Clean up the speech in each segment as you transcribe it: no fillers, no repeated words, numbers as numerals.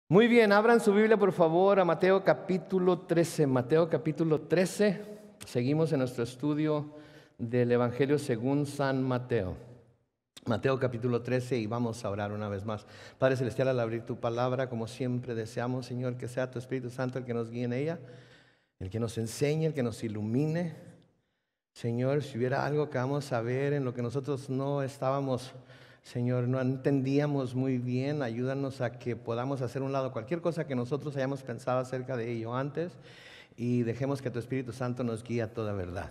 Muy bien, abran su Biblia por favor a Mateo capítulo 13. Mateo capítulo 13. Seguimos en nuestro estudio del Evangelio según San Mateo. Mateo capítulo 13 y vamos a orar una vez más. Padre Celestial, al abrir tu palabra, como siempre deseamos, Señor, que sea tu Espíritu Santo el que nos guíe en ella, el que nos enseñe, el que nos ilumine. Señor, si hubiera algo que vamos a ver en lo que nosotros no estábamos, Señor, no entendíamos muy bien, ayúdanos a que podamos hacer un lado cualquier cosa que nosotros hayamos pensado acerca de ello antes y dejemos que tu Espíritu Santo nos guíe a toda verdad.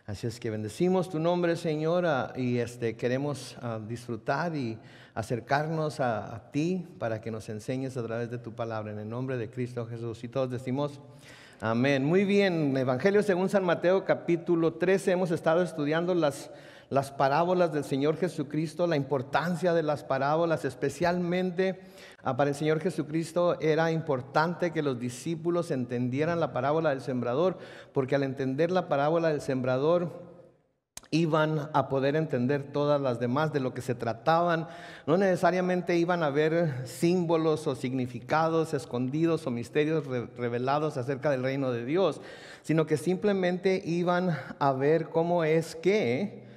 Así es que bendecimos tu nombre, Señor, y queremos disfrutar y acercarnos a ti para que nos enseñes a través de tu palabra, en el nombre de Cristo Jesús. Y todos decimos amén. Muy bien, Evangelio según San Mateo capítulo 13. Hemos estado estudiando las parábolas del Señor Jesucristo, la importancia de las parábolas, especialmente para el Señor Jesucristo era importante que los discípulos entendieran la parábola del sembrador, porque al entender la parábola del sembrador iban a poder entender todas las demás de lo que se trataban. No necesariamente iban a ver símbolos o significados escondidos o misterios revelados acerca del reino de Dios, sino que simplemente iban a ver cómo es que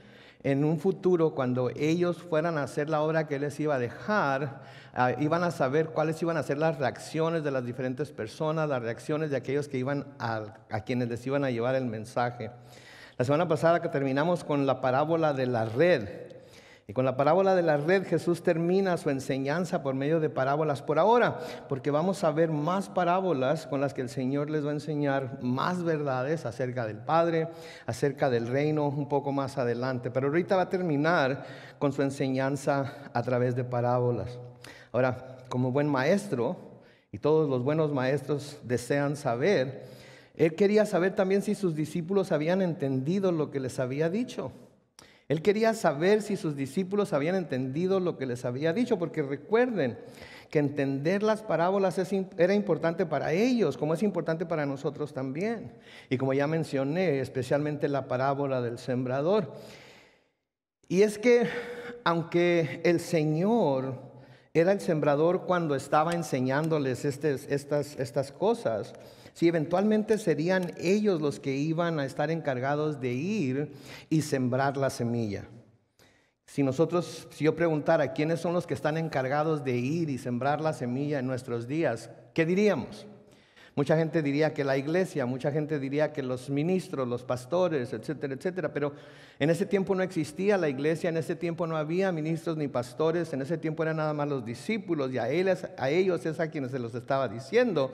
en un futuro, cuando ellos fueran a hacer la obra que Él les iba a dejar, iban a saber cuáles iban a ser las reacciones de las diferentes personas, las reacciones de aquellos que iban a quienes les iban a llevar el mensaje. La semana pasada que terminamos con la parábola de la red. Y con la parábola de la red Jesús termina su enseñanza por medio de parábolas por ahora, porque vamos a ver más parábolas con las que el Señor les va a enseñar más verdades acerca del Padre, acerca del reino un poco más adelante. Pero ahorita va a terminar con su enseñanza a través de parábolas. Ahora, como buen maestro, y todos los buenos maestros desean saber, Él quería saber también si sus discípulos habían entendido lo que les había dicho. Él quería saber si sus discípulos habían entendido lo que les había dicho, porque recuerden que entender las parábolas era importante para ellos, como es importante para nosotros también. Y como ya mencioné, especialmente la parábola del sembrador. Y es que aunque el Señor era el sembrador cuando estaba enseñándoles estas cosas, si eventualmente serían ellos los que iban a estar encargados de ir y sembrar la semilla. Si yo preguntara quiénes son los que están encargados de ir y sembrar la semilla en nuestros días, ¿qué diríamos? Mucha gente diría que la iglesia, mucha gente diría que los ministros, los pastores, etcétera, etcétera. Pero en ese tiempo no existía la iglesia, en ese tiempo no había ministros ni pastores, en ese tiempo eran nada más los discípulos y a ellos es a quienes se los estaba diciendo.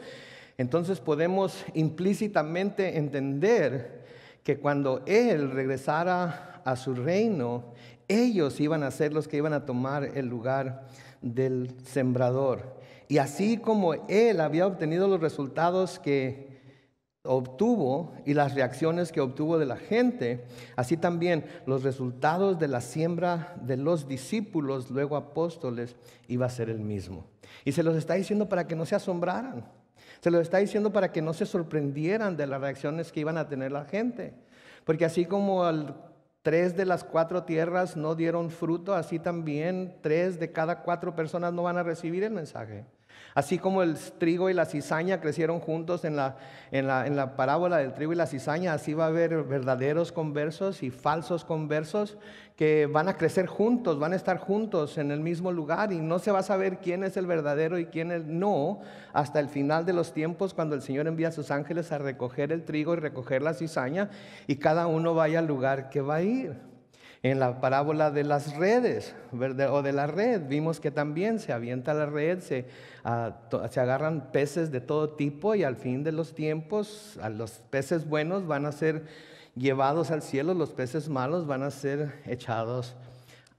Entonces podemos implícitamente entender que cuando Él regresara a su reino, ellos iban a ser los que iban a tomar el lugar del sembrador. Y así como Él había obtenido los resultados que obtuvo y las reacciones que obtuvo de la gente, así también los resultados de la siembra de los discípulos, luego apóstoles, iba a ser el mismo. Y se los está diciendo para que no se asombraran. Se lo está diciendo para que no se sorprendieran de las reacciones que iban a tener la gente. Porque así como 3 de las 4 tierras no dieron fruto, así también 3 de cada 4 personas no van a recibir el mensaje. Así como el trigo y la cizaña crecieron juntos en la parábola del trigo y la cizaña, así va a haber verdaderos conversos y falsos conversos que van a crecer juntos, van a estar juntos en el mismo lugar y no se va a saber quién es el verdadero y quién es no hasta el final de los tiempos, cuando el Señor envía a sus ángeles a recoger el trigo y recoger la cizaña y cada uno vaya al lugar que va a ir. En la parábola de las redes, ¿verdad? O de la red, vimos que también se avienta la red, se agarran peces de todo tipo y al fin de los tiempos, los peces buenos van a ser llevados al cielo, los peces malos van a ser echados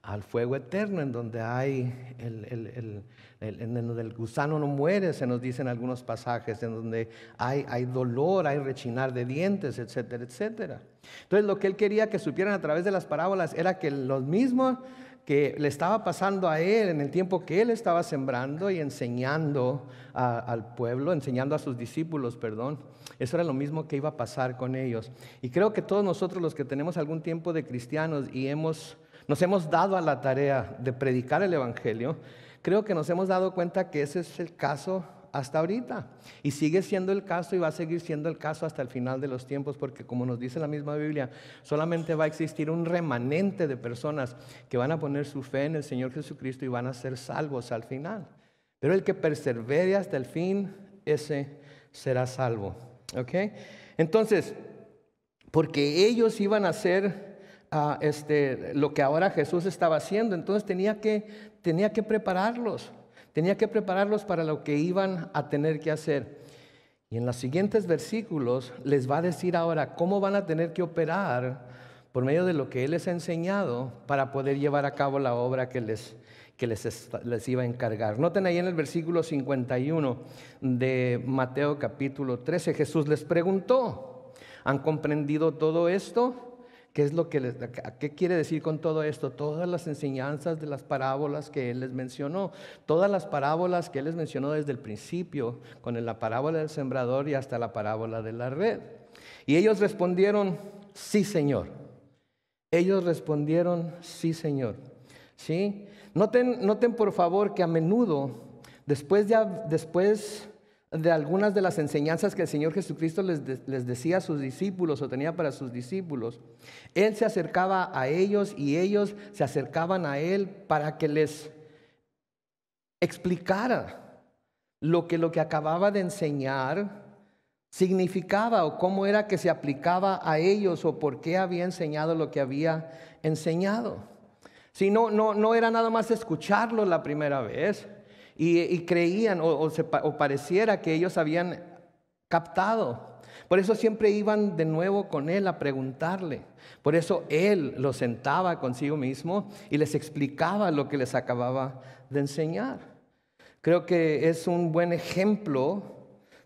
al fuego eterno, en donde hay en donde el gusano no muere, se nos dicen algunos pasajes, en donde hay dolor, hay rechinar de dientes, etcétera, etcétera. Entonces lo que Él quería que supieran a través de las parábolas era que lo mismo que le estaba pasando a Él en el tiempo que Él estaba sembrando y enseñando al pueblo, enseñando a sus discípulos, eso era lo mismo que iba a pasar con ellos. Y creo que todos nosotros los que tenemos algún tiempo de cristianos y nos hemos dado a la tarea de predicar el Evangelio, creo que nos hemos dado cuenta que ese es el caso hasta ahorita. Y sigue siendo el caso y va a seguir siendo el caso hasta el final de los tiempos, porque como nos dice la misma Biblia, solamente va a existir un remanente de personas que van a poner su fe en el Señor Jesucristo y van a ser salvos al final. Pero el que persevere hasta el fin, ese será salvo. ¿Ok? Entonces, porque ellos iban a hacer lo que ahora Jesús estaba haciendo, entonces tenía que prepararlos. Tenía que prepararlos para lo que iban a tener que hacer. Y en los siguientes versículos les va a decir ahora cómo van a tener que operar por medio de lo que Él les ha enseñado para poder llevar a cabo la obra que les iba a encargar. Noten ahí en el versículo 51 de Mateo capítulo 13, Jesús les preguntó, ¿han comprendido todo esto? ¿Qué quiere decir con todo esto? Todas las enseñanzas de las parábolas que Él les mencionó, todas las parábolas que Él les mencionó desde el principio, con la parábola del sembrador y hasta la parábola de la red. Y ellos respondieron, sí, Señor. Ellos respondieron, sí, Señor. ¿Sí? Noten por favor que a menudo, después de algunas de las enseñanzas que el Señor Jesucristo les decía a sus discípulos o tenía para sus discípulos, Él se acercaba a ellos y ellos se acercaban a Él para que les explicara lo que acababa de enseñar significaba o cómo era que se aplicaba a ellos o por qué había enseñado lo que había enseñado. Si no era nada más escucharlo la primera vez. Y creían o pareciera que ellos habían captado. Por eso siempre iban de nuevo con Él a preguntarle. Por eso Él los sentaba consigo mismo y les explicaba lo que les acababa de enseñar. Creo que es un buen ejemplo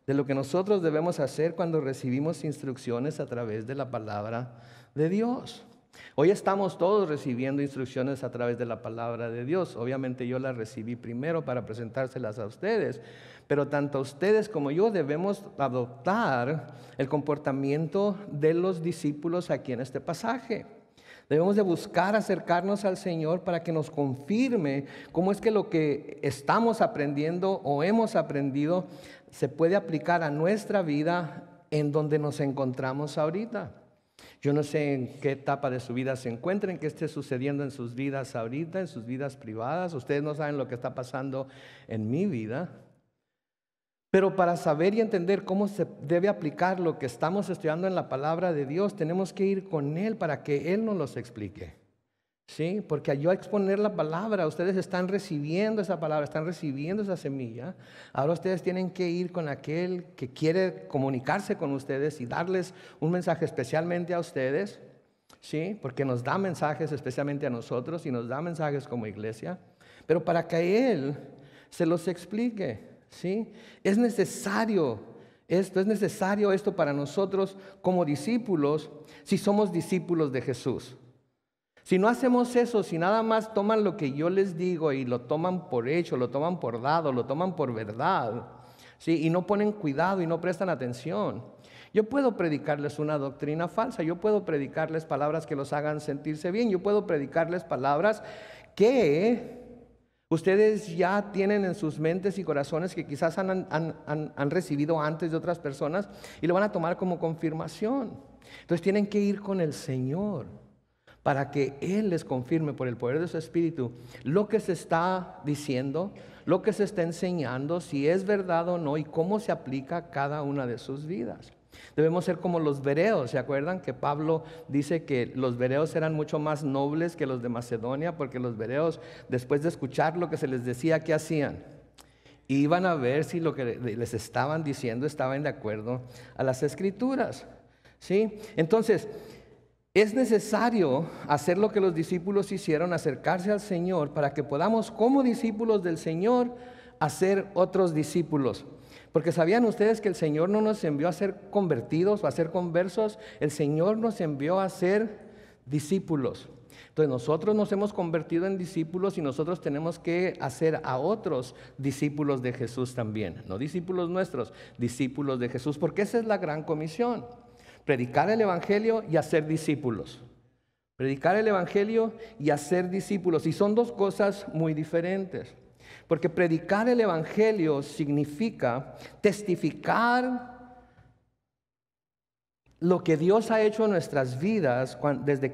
de lo que nosotros debemos hacer cuando recibimos instrucciones a través de la palabra de Dios. Hoy estamos todos recibiendo instrucciones a través de la palabra de Dios. Obviamente yo las recibí primero para presentárselas a ustedes, pero tanto ustedes como yo debemos adoptar el comportamiento de los discípulos aquí en este pasaje. Debemos de buscar acercarnos al Señor para que nos confirme cómo es que lo que estamos aprendiendo o hemos aprendido se puede aplicar a nuestra vida en donde nos encontramos ahorita. Yo no sé en qué etapa de su vida se encuentren, qué esté sucediendo en sus vidas ahorita, en sus vidas privadas. Ustedes no saben lo que está pasando en mi vida. Pero para saber y entender cómo se debe aplicar lo que estamos estudiando en la palabra de Dios, tenemos que ir con Él para que Él nos los explique. ¿Sí? Porque al yo exponer la palabra, ustedes están recibiendo esa palabra, están recibiendo esa semilla. Ahora ustedes tienen que ir con aquel que quiere comunicarse con ustedes y darles un mensaje especialmente a ustedes, ¿sí? Porque nos da mensajes especialmente a nosotros y nos da mensajes como iglesia, pero para que Él se los explique, ¿sí? Es necesario esto para nosotros como discípulos, si somos discípulos de Jesús. Si no hacemos eso, si nada más toman lo que yo les digo y lo toman por hecho, lo toman por dado, lo toman por verdad, ¿sí? Y no ponen cuidado y no prestan atención, yo puedo predicarles una doctrina falsa, yo puedo predicarles palabras que los hagan sentirse bien, yo puedo predicarles palabras que ustedes ya tienen en sus mentes y corazones que quizás han recibido antes de otras personas y lo van a tomar como confirmación. Entonces tienen que ir con el Señor para que Él les confirme por el poder de su Espíritu lo que se está diciendo, lo que se está enseñando, si es verdad o no y cómo se aplica a cada una de sus vidas. Debemos ser como los bereos. ¿Se acuerdan que Pablo dice que los bereos eran mucho más nobles que los de Macedonia? Porque los bereos, después de escuchar lo que se les decía, ¿qué hacían? Iban a ver si lo que les estaban diciendo estaban de acuerdo a las Escrituras, ¿sí? Entonces, es necesario hacer lo que los discípulos hicieron, acercarse al Señor para que podamos, como discípulos del Señor, hacer otros discípulos. Porque ¿sabían ustedes que el Señor no nos envió a ser convertidos o a ser conversos? El Señor nos envió a ser discípulos. Entonces nosotros nos hemos convertido en discípulos y nosotros tenemos que hacer a otros discípulos de Jesús también. No discípulos nuestros, discípulos de Jesús, porque esa es la gran comisión. Predicar el Evangelio y hacer discípulos. Predicar el Evangelio y hacer discípulos. Y son dos cosas muy diferentes. Porque predicar el Evangelio significa testificar lo que Dios ha hecho en nuestras vidas desde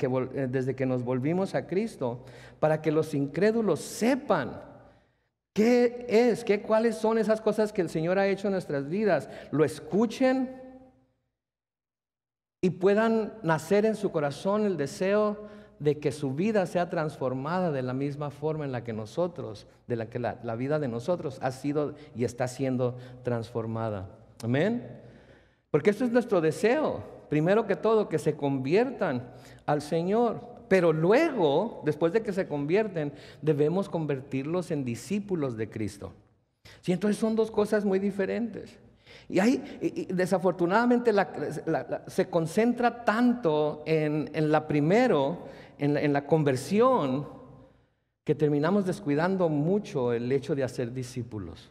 que nos volvimos a Cristo, para que los incrédulos sepan cuáles son esas cosas que el Señor ha hecho en nuestras vidas, lo escuchen y puedan nacer en su corazón el deseo de que su vida sea transformada de la misma forma en la que la vida de nosotros ha sido y está siendo transformada. Amén. Porque eso es nuestro deseo. Primero que todo, que se conviertan al Señor. Pero luego, después de que se convierten, debemos convertirlos en discípulos de Cristo. Sí, entonces son dos cosas muy diferentes. Y desafortunadamente se concentra tanto en la conversión, que terminamos descuidando mucho el hecho de hacer discípulos.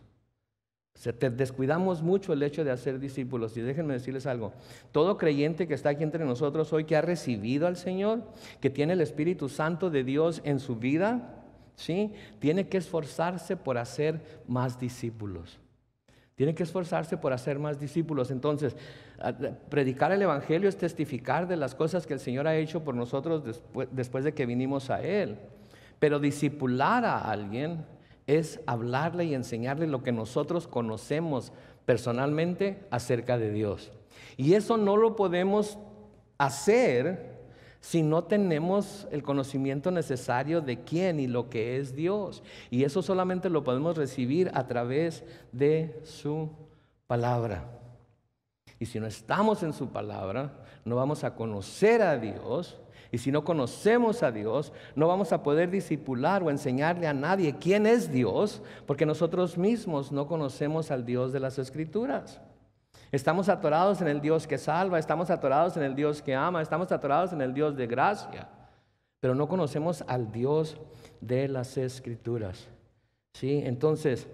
Descuidamos mucho el hecho de hacer discípulos. Y déjenme decirles algo: todo creyente que está aquí entre nosotros hoy, que ha recibido al Señor, que tiene el Espíritu Santo de Dios en su vida, ¿sí?, tiene que esforzarse por hacer más discípulos. Tiene que esforzarse por hacer más discípulos. Entonces, predicar el Evangelio es testificar de las cosas que el Señor ha hecho por nosotros después de que vinimos a Él. Pero discipular a alguien es hablarle y enseñarle lo que nosotros conocemos personalmente acerca de Dios. Y eso no lo podemos hacer si no tenemos el conocimiento necesario de quién y lo que es Dios. Y eso solamente lo podemos recibir a través de su palabra. Y si no estamos en su palabra, no vamos a conocer a Dios. Y si no conocemos a Dios, no vamos a poder discipular o enseñarle a nadie quién es Dios, porque nosotros mismos no conocemos al Dios de las Escrituras. Estamos atorados en el Dios que salva, estamos atorados en el Dios que ama, estamos atorados en el Dios de gracia, pero no conocemos al Dios de las Escrituras. ¿Sí? Entonces,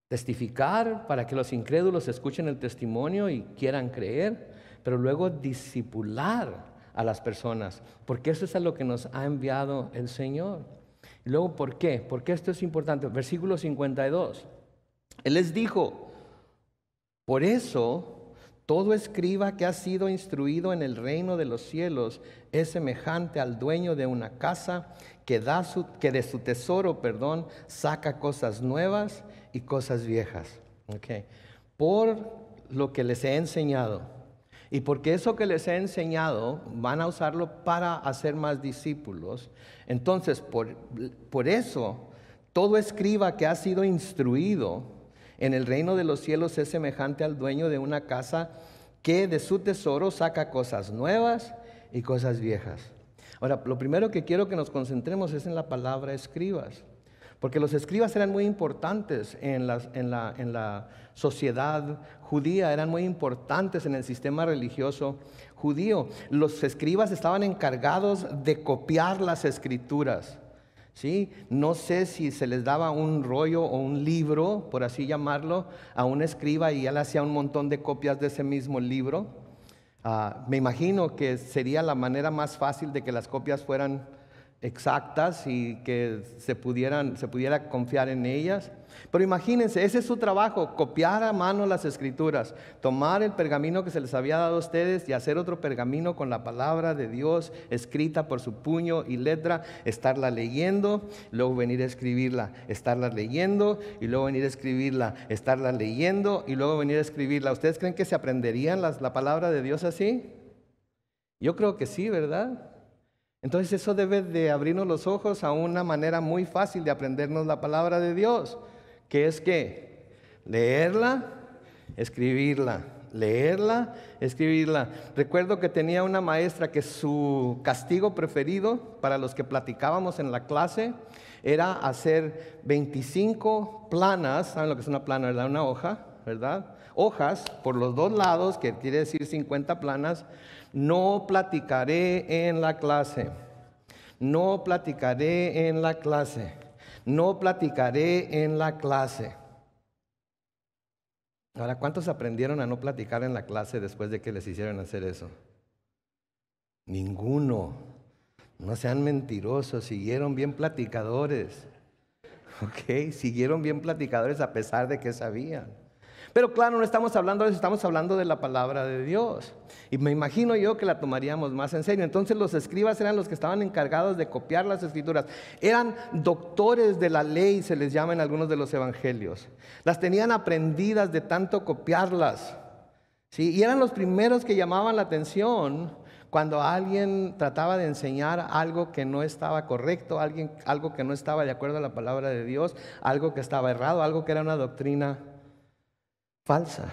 testificar para que los incrédulos escuchen el testimonio y quieran creer, pero luego discipular a las personas, porque eso es a lo que nos ha enviado el Señor. Y luego, ¿por qué? Porque esto es importante. Versículo 52. Él les dijo: por eso, todo escriba que ha sido instruido en el reino de los cielos es semejante al dueño de una casa que de su tesoro, saca cosas nuevas y cosas viejas. Okay. Por lo que les he enseñado. Y porque eso que les he enseñado van a usarlo para hacer más discípulos. Entonces, por eso, todo escriba que ha sido instruido en el reino de los cielos es semejante al dueño de una casa que de su tesoro saca cosas nuevas y cosas viejas. Ahora, lo primero que quiero que nos concentremos es en la palabra escribas. Porque los escribas eran muy importantes en la sociedad judía, eran muy importantes en el sistema religioso judío. Los escribas estaban encargados de copiar las escrituras. ¿Sí? No sé si se les daba un rollo o un libro, por así llamarlo, a un escriba y él hacía un montón de copias de ese mismo libro. Me imagino que sería la manera más fácil de que las copias fueran exactas y que se pudiera confiar en ellas. Pero imagínense, ese es su trabajo: copiar a mano las escrituras, tomar el pergamino que se les había dado a ustedes y hacer otro pergamino con la palabra de Dios escrita por su puño y letra, estarla leyendo, luego venir a escribirla, estarla leyendo y luego venir a escribirla, estarla leyendo y luego venir a escribirla. ¿Ustedes creen que se aprenderían la palabra de Dios así? Yo creo que sí, ¿verdad? Entonces eso debe de abrirnos los ojos a una manera muy fácil de aprendernos la palabra de Dios, que es que leerla, escribirla, leerla, escribirla. Recuerdo que tenía una maestra que su castigo preferido para los que platicábamos en la clase era hacer 25 planas. ¿Saben lo que es una plana, verdad? Una hoja, ¿verdad? Hojas por los dos lados, que quiere decir 50 planas. No platicaré en la clase. No platicaré en la clase. No platicaré en la clase. Ahora, ¿cuántos aprendieron a no platicar en la clase después de que les hicieron hacer eso? Ninguno. No sean mentirosos, siguieron bien platicadores. ¿ok? Siguieron bien platicadores a pesar de que sabían. Pero claro, no estamos hablando de eso, estamos hablando de la palabra de Dios. Y me imagino yo que la tomaríamos más en serio. Entonces los escribas eran los que estaban encargados de copiar las escrituras. Eran doctores de la ley, se les llama en algunos de los evangelios. Las tenían aprendidas de tanto copiarlas, ¿sí? Y eran los primeros que llamaban la atención cuando alguien trataba de enseñar algo que no estaba correcto, algo que no estaba de acuerdo a la palabra de Dios, algo que estaba errado, algo que era una doctrina falsa.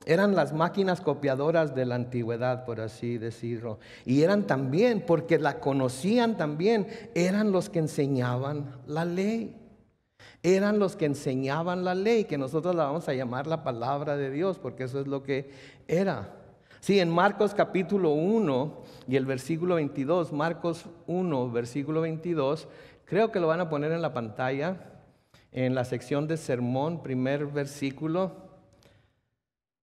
Eran las máquinas copiadoras de la antigüedad, por así decirlo. Y eran también, porque la conocían también, eran los que enseñaban la ley. Eran los que enseñaban la ley, que nosotros la vamos a llamar la palabra de Dios, porque eso es lo que era. Sí, en Marcos capítulo 1 y el versículo 22, Marcos 1, versículo 22, creo que lo van a poner en la pantalla, en la sección de sermón, primer versículo.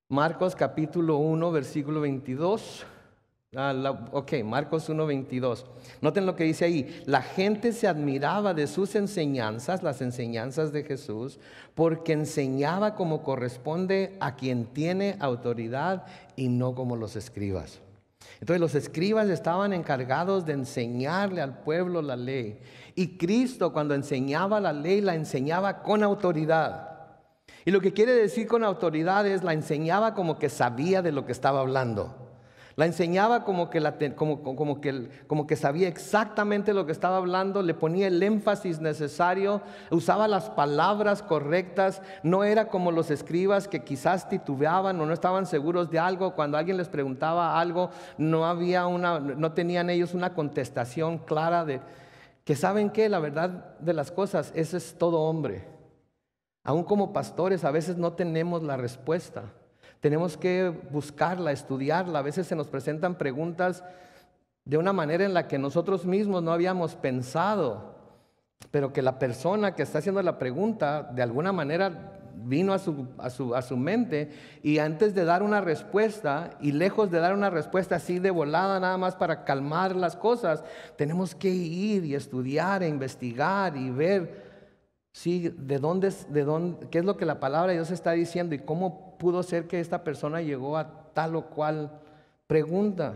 Marcos capítulo 1, versículo 22. Marcos 1, 22. Noten lo que dice ahí. La gente se admiraba de sus enseñanzas, las enseñanzas de Jesús, porque enseñaba como corresponde a quien tiene autoridad y no como los escribas. Entonces los escribas estaban encargados de enseñarle al pueblo la ley. Y Cristo, cuando enseñaba la ley, la enseñaba con autoridad. Y lo que quiere decir con autoridad es la enseñaba como que sabía de lo que estaba hablando. La enseñaba como que sabía exactamente lo que estaba hablando, le ponía el énfasis necesario, usaba las palabras correctas. No era como los escribas que quizás titubeaban o no estaban seguros de algo. Cuando alguien les preguntaba algo, no tenían ellos una contestación clara de que saben que la verdad de las cosas, ese es todo hombre. Aún como pastores a veces no tenemos la respuesta. Tenemos que buscarla, estudiarla. A veces se nos presentan preguntas de una manera en la que nosotros mismos no habíamos pensado, pero que la persona que está haciendo la pregunta de alguna manera vino a su mente, y antes de dar una respuesta, y lejos de dar una respuesta así de volada nada más para calmar las cosas, tenemos que ir y estudiar e investigar y ver sí, qué es lo que la palabra de Dios está diciendo y cómo pudo ser que esta persona llegó a tal o cual pregunta.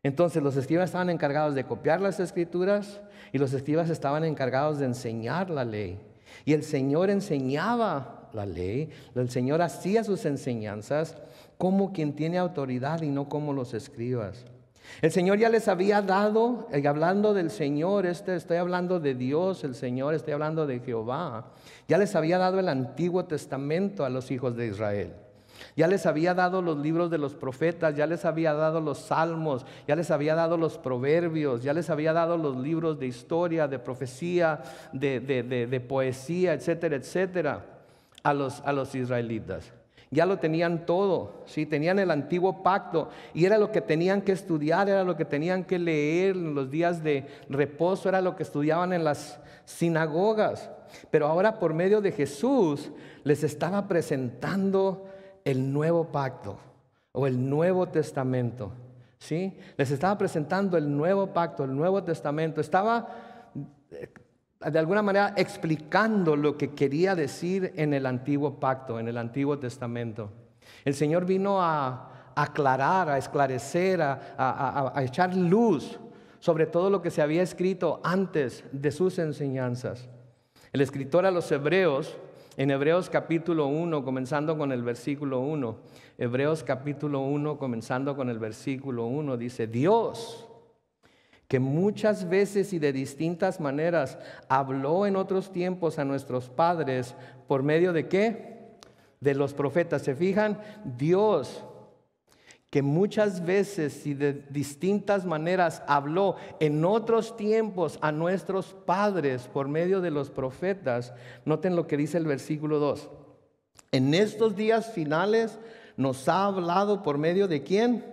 Entonces los escribas estaban encargados de copiar las escrituras y los escribas estaban encargados de enseñar la ley. Y el Señor enseñaba la ley, el Señor hacía sus enseñanzas como quien tiene autoridad y no como los escribas. El Señor ya les había dado, hablando del Señor, estoy hablando de Dios, el Señor, estoy hablando de Jehová. Ya les había dado el Antiguo Testamento a los hijos de Israel. Ya les había dado los libros de los profetas, ya les había dado los salmos, ya les había dado los proverbios, ya les había dado los libros de historia, de profecía, de poesía, etcétera, etcétera, a los israelitas. Ya lo tenían todo, ¿sí? Tenían el antiguo pacto y era lo que tenían que estudiar, era lo que tenían que leer en los días de reposo, era lo que estudiaban en las sinagogas. Pero ahora por medio de Jesús les estaba presentando el nuevo pacto o el Nuevo Testamento, ¿sí? Les estaba presentando el nuevo pacto, el Nuevo Testamento. Estaba de alguna manera explicando lo que quería decir en el antiguo pacto, en el Antiguo Testamento. El Señor vino a aclarar, a esclarecer, a echar luz sobre todo lo que se había escrito antes de sus enseñanzas. El escritor a los Hebreos, en Hebreos capítulo 1, comenzando con el versículo 1, Hebreos capítulo 1, comenzando con el versículo 1, dice: Dios, que muchas veces y de distintas maneras habló en otros tiempos a nuestros padres, ¿por medio de qué? De los profetas. ¿Se fijan? Dios, que muchas veces y de distintas maneras habló en otros tiempos a nuestros padres por medio de los profetas. Noten lo que dice el versículo 2. En estos días finales nos ha hablado por medio de ¿quién?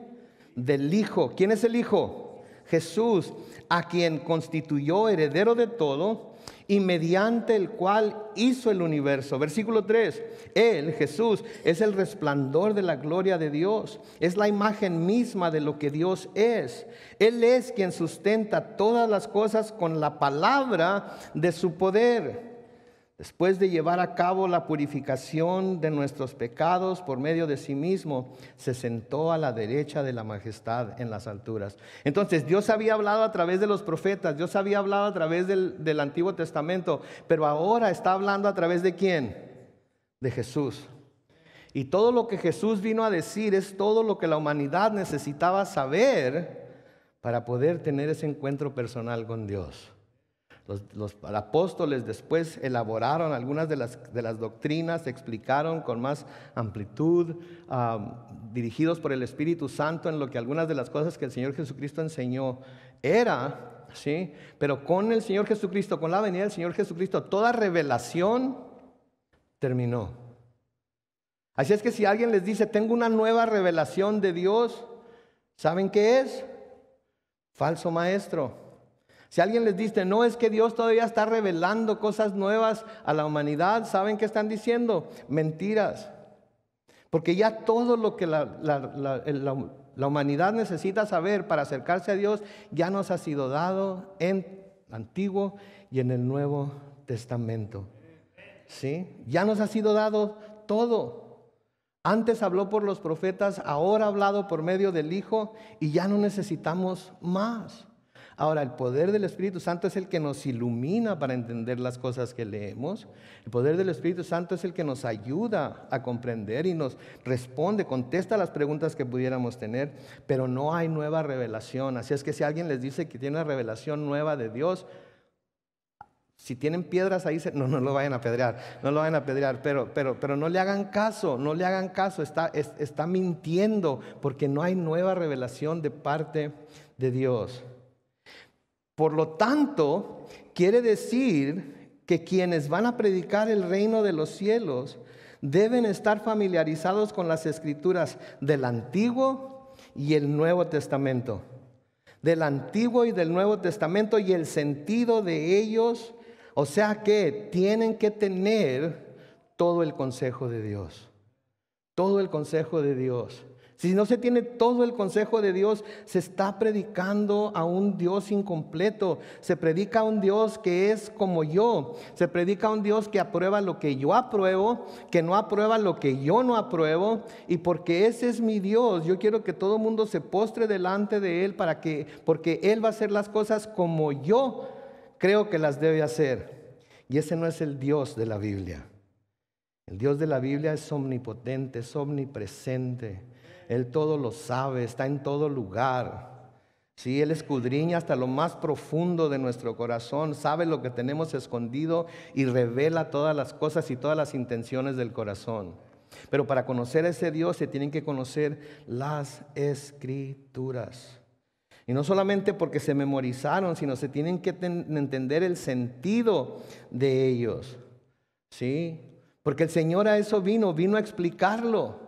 Del Hijo. ¿Quién es el Hijo? Jesús, a quien constituyó heredero de todo y mediante el cual hizo el universo. Versículo 3, Él, Jesús, es el resplandor de la gloria de Dios, es la imagen misma de lo que Dios es. Él es quien sustenta todas las cosas con la palabra de su poder. Después de llevar a cabo la purificación de nuestros pecados por medio de sí mismo, se sentó a la derecha de la majestad en las alturas. Entonces, Dios había hablado a través de los profetas, Dios había hablado a través del Antiguo Testamento, pero ahora está hablando a través de ¿quién? De Jesús. Y todo lo que Jesús vino a decir es todo lo que la humanidad necesitaba saber para poder tener ese encuentro personal con Dios. Los apóstoles después elaboraron algunas de las doctrinas, explicaron con más amplitud, dirigidos por el Espíritu Santo en lo que algunas de las cosas que el Señor Jesucristo enseñó era, ¿sí? Pero con el Señor Jesucristo, con la venida del Señor Jesucristo, toda revelación terminó. Así es que si alguien les dice, tengo una nueva revelación de Dios, ¿saben qué es? Falso maestro. Si alguien les dice, no, es que Dios todavía está revelando cosas nuevas a la humanidad, ¿saben qué están diciendo? Mentiras. Porque ya todo lo que la humanidad necesita saber para acercarse a Dios ya nos ha sido dado en el Antiguo y en el Nuevo Testamento. ¿Sí? Ya nos ha sido dado todo. Antes habló por los profetas, ahora ha hablado por medio del Hijo y ya no necesitamos más. Ahora, el poder del Espíritu Santo es el que nos ilumina para entender las cosas que leemos. El poder del Espíritu Santo es el que nos ayuda a comprender y nos responde, contesta las preguntas que pudiéramos tener, pero no hay nueva revelación. Así es que si alguien les dice que tiene una revelación nueva de Dios, si tienen piedras ahí, no lo vayan a apedrear, pero no le hagan caso, está mintiendo porque no hay nueva revelación de parte de Dios. Por lo tanto, quiere decir que quienes van a predicar el reino de los cielos deben estar familiarizados con las escrituras del Antiguo y el Nuevo Testamento. Del Antiguo y del Nuevo Testamento y el sentido de ellos. O sea que tienen que tener todo el consejo de Dios. Todo el consejo de Dios. Si no se tiene todo el consejo de Dios, se está predicando a un Dios incompleto. Se predica a un Dios que es como yo. Se predica a un Dios que aprueba lo que yo apruebo, que no aprueba lo que yo no apruebo. Y porque ese es mi Dios, yo quiero que todo el mundo se postre delante de Él porque Él va a hacer las cosas como yo creo que las debe hacer. Y ese no es el Dios de la Biblia. El Dios de la Biblia es omnipotente, es omnipresente. Él todo lo sabe, está en todo lugar. Sí, Él escudriña hasta lo más profundo de nuestro corazón, sabe lo que tenemos escondido y revela todas las cosas y todas las intenciones del corazón. Pero para conocer a ese Dios se tienen que conocer las Escrituras. Y no solamente porque se memorizaron, sino se tienen que entender el sentido de ellos. ¿Sí? Porque el Señor a eso vino a explicarlo.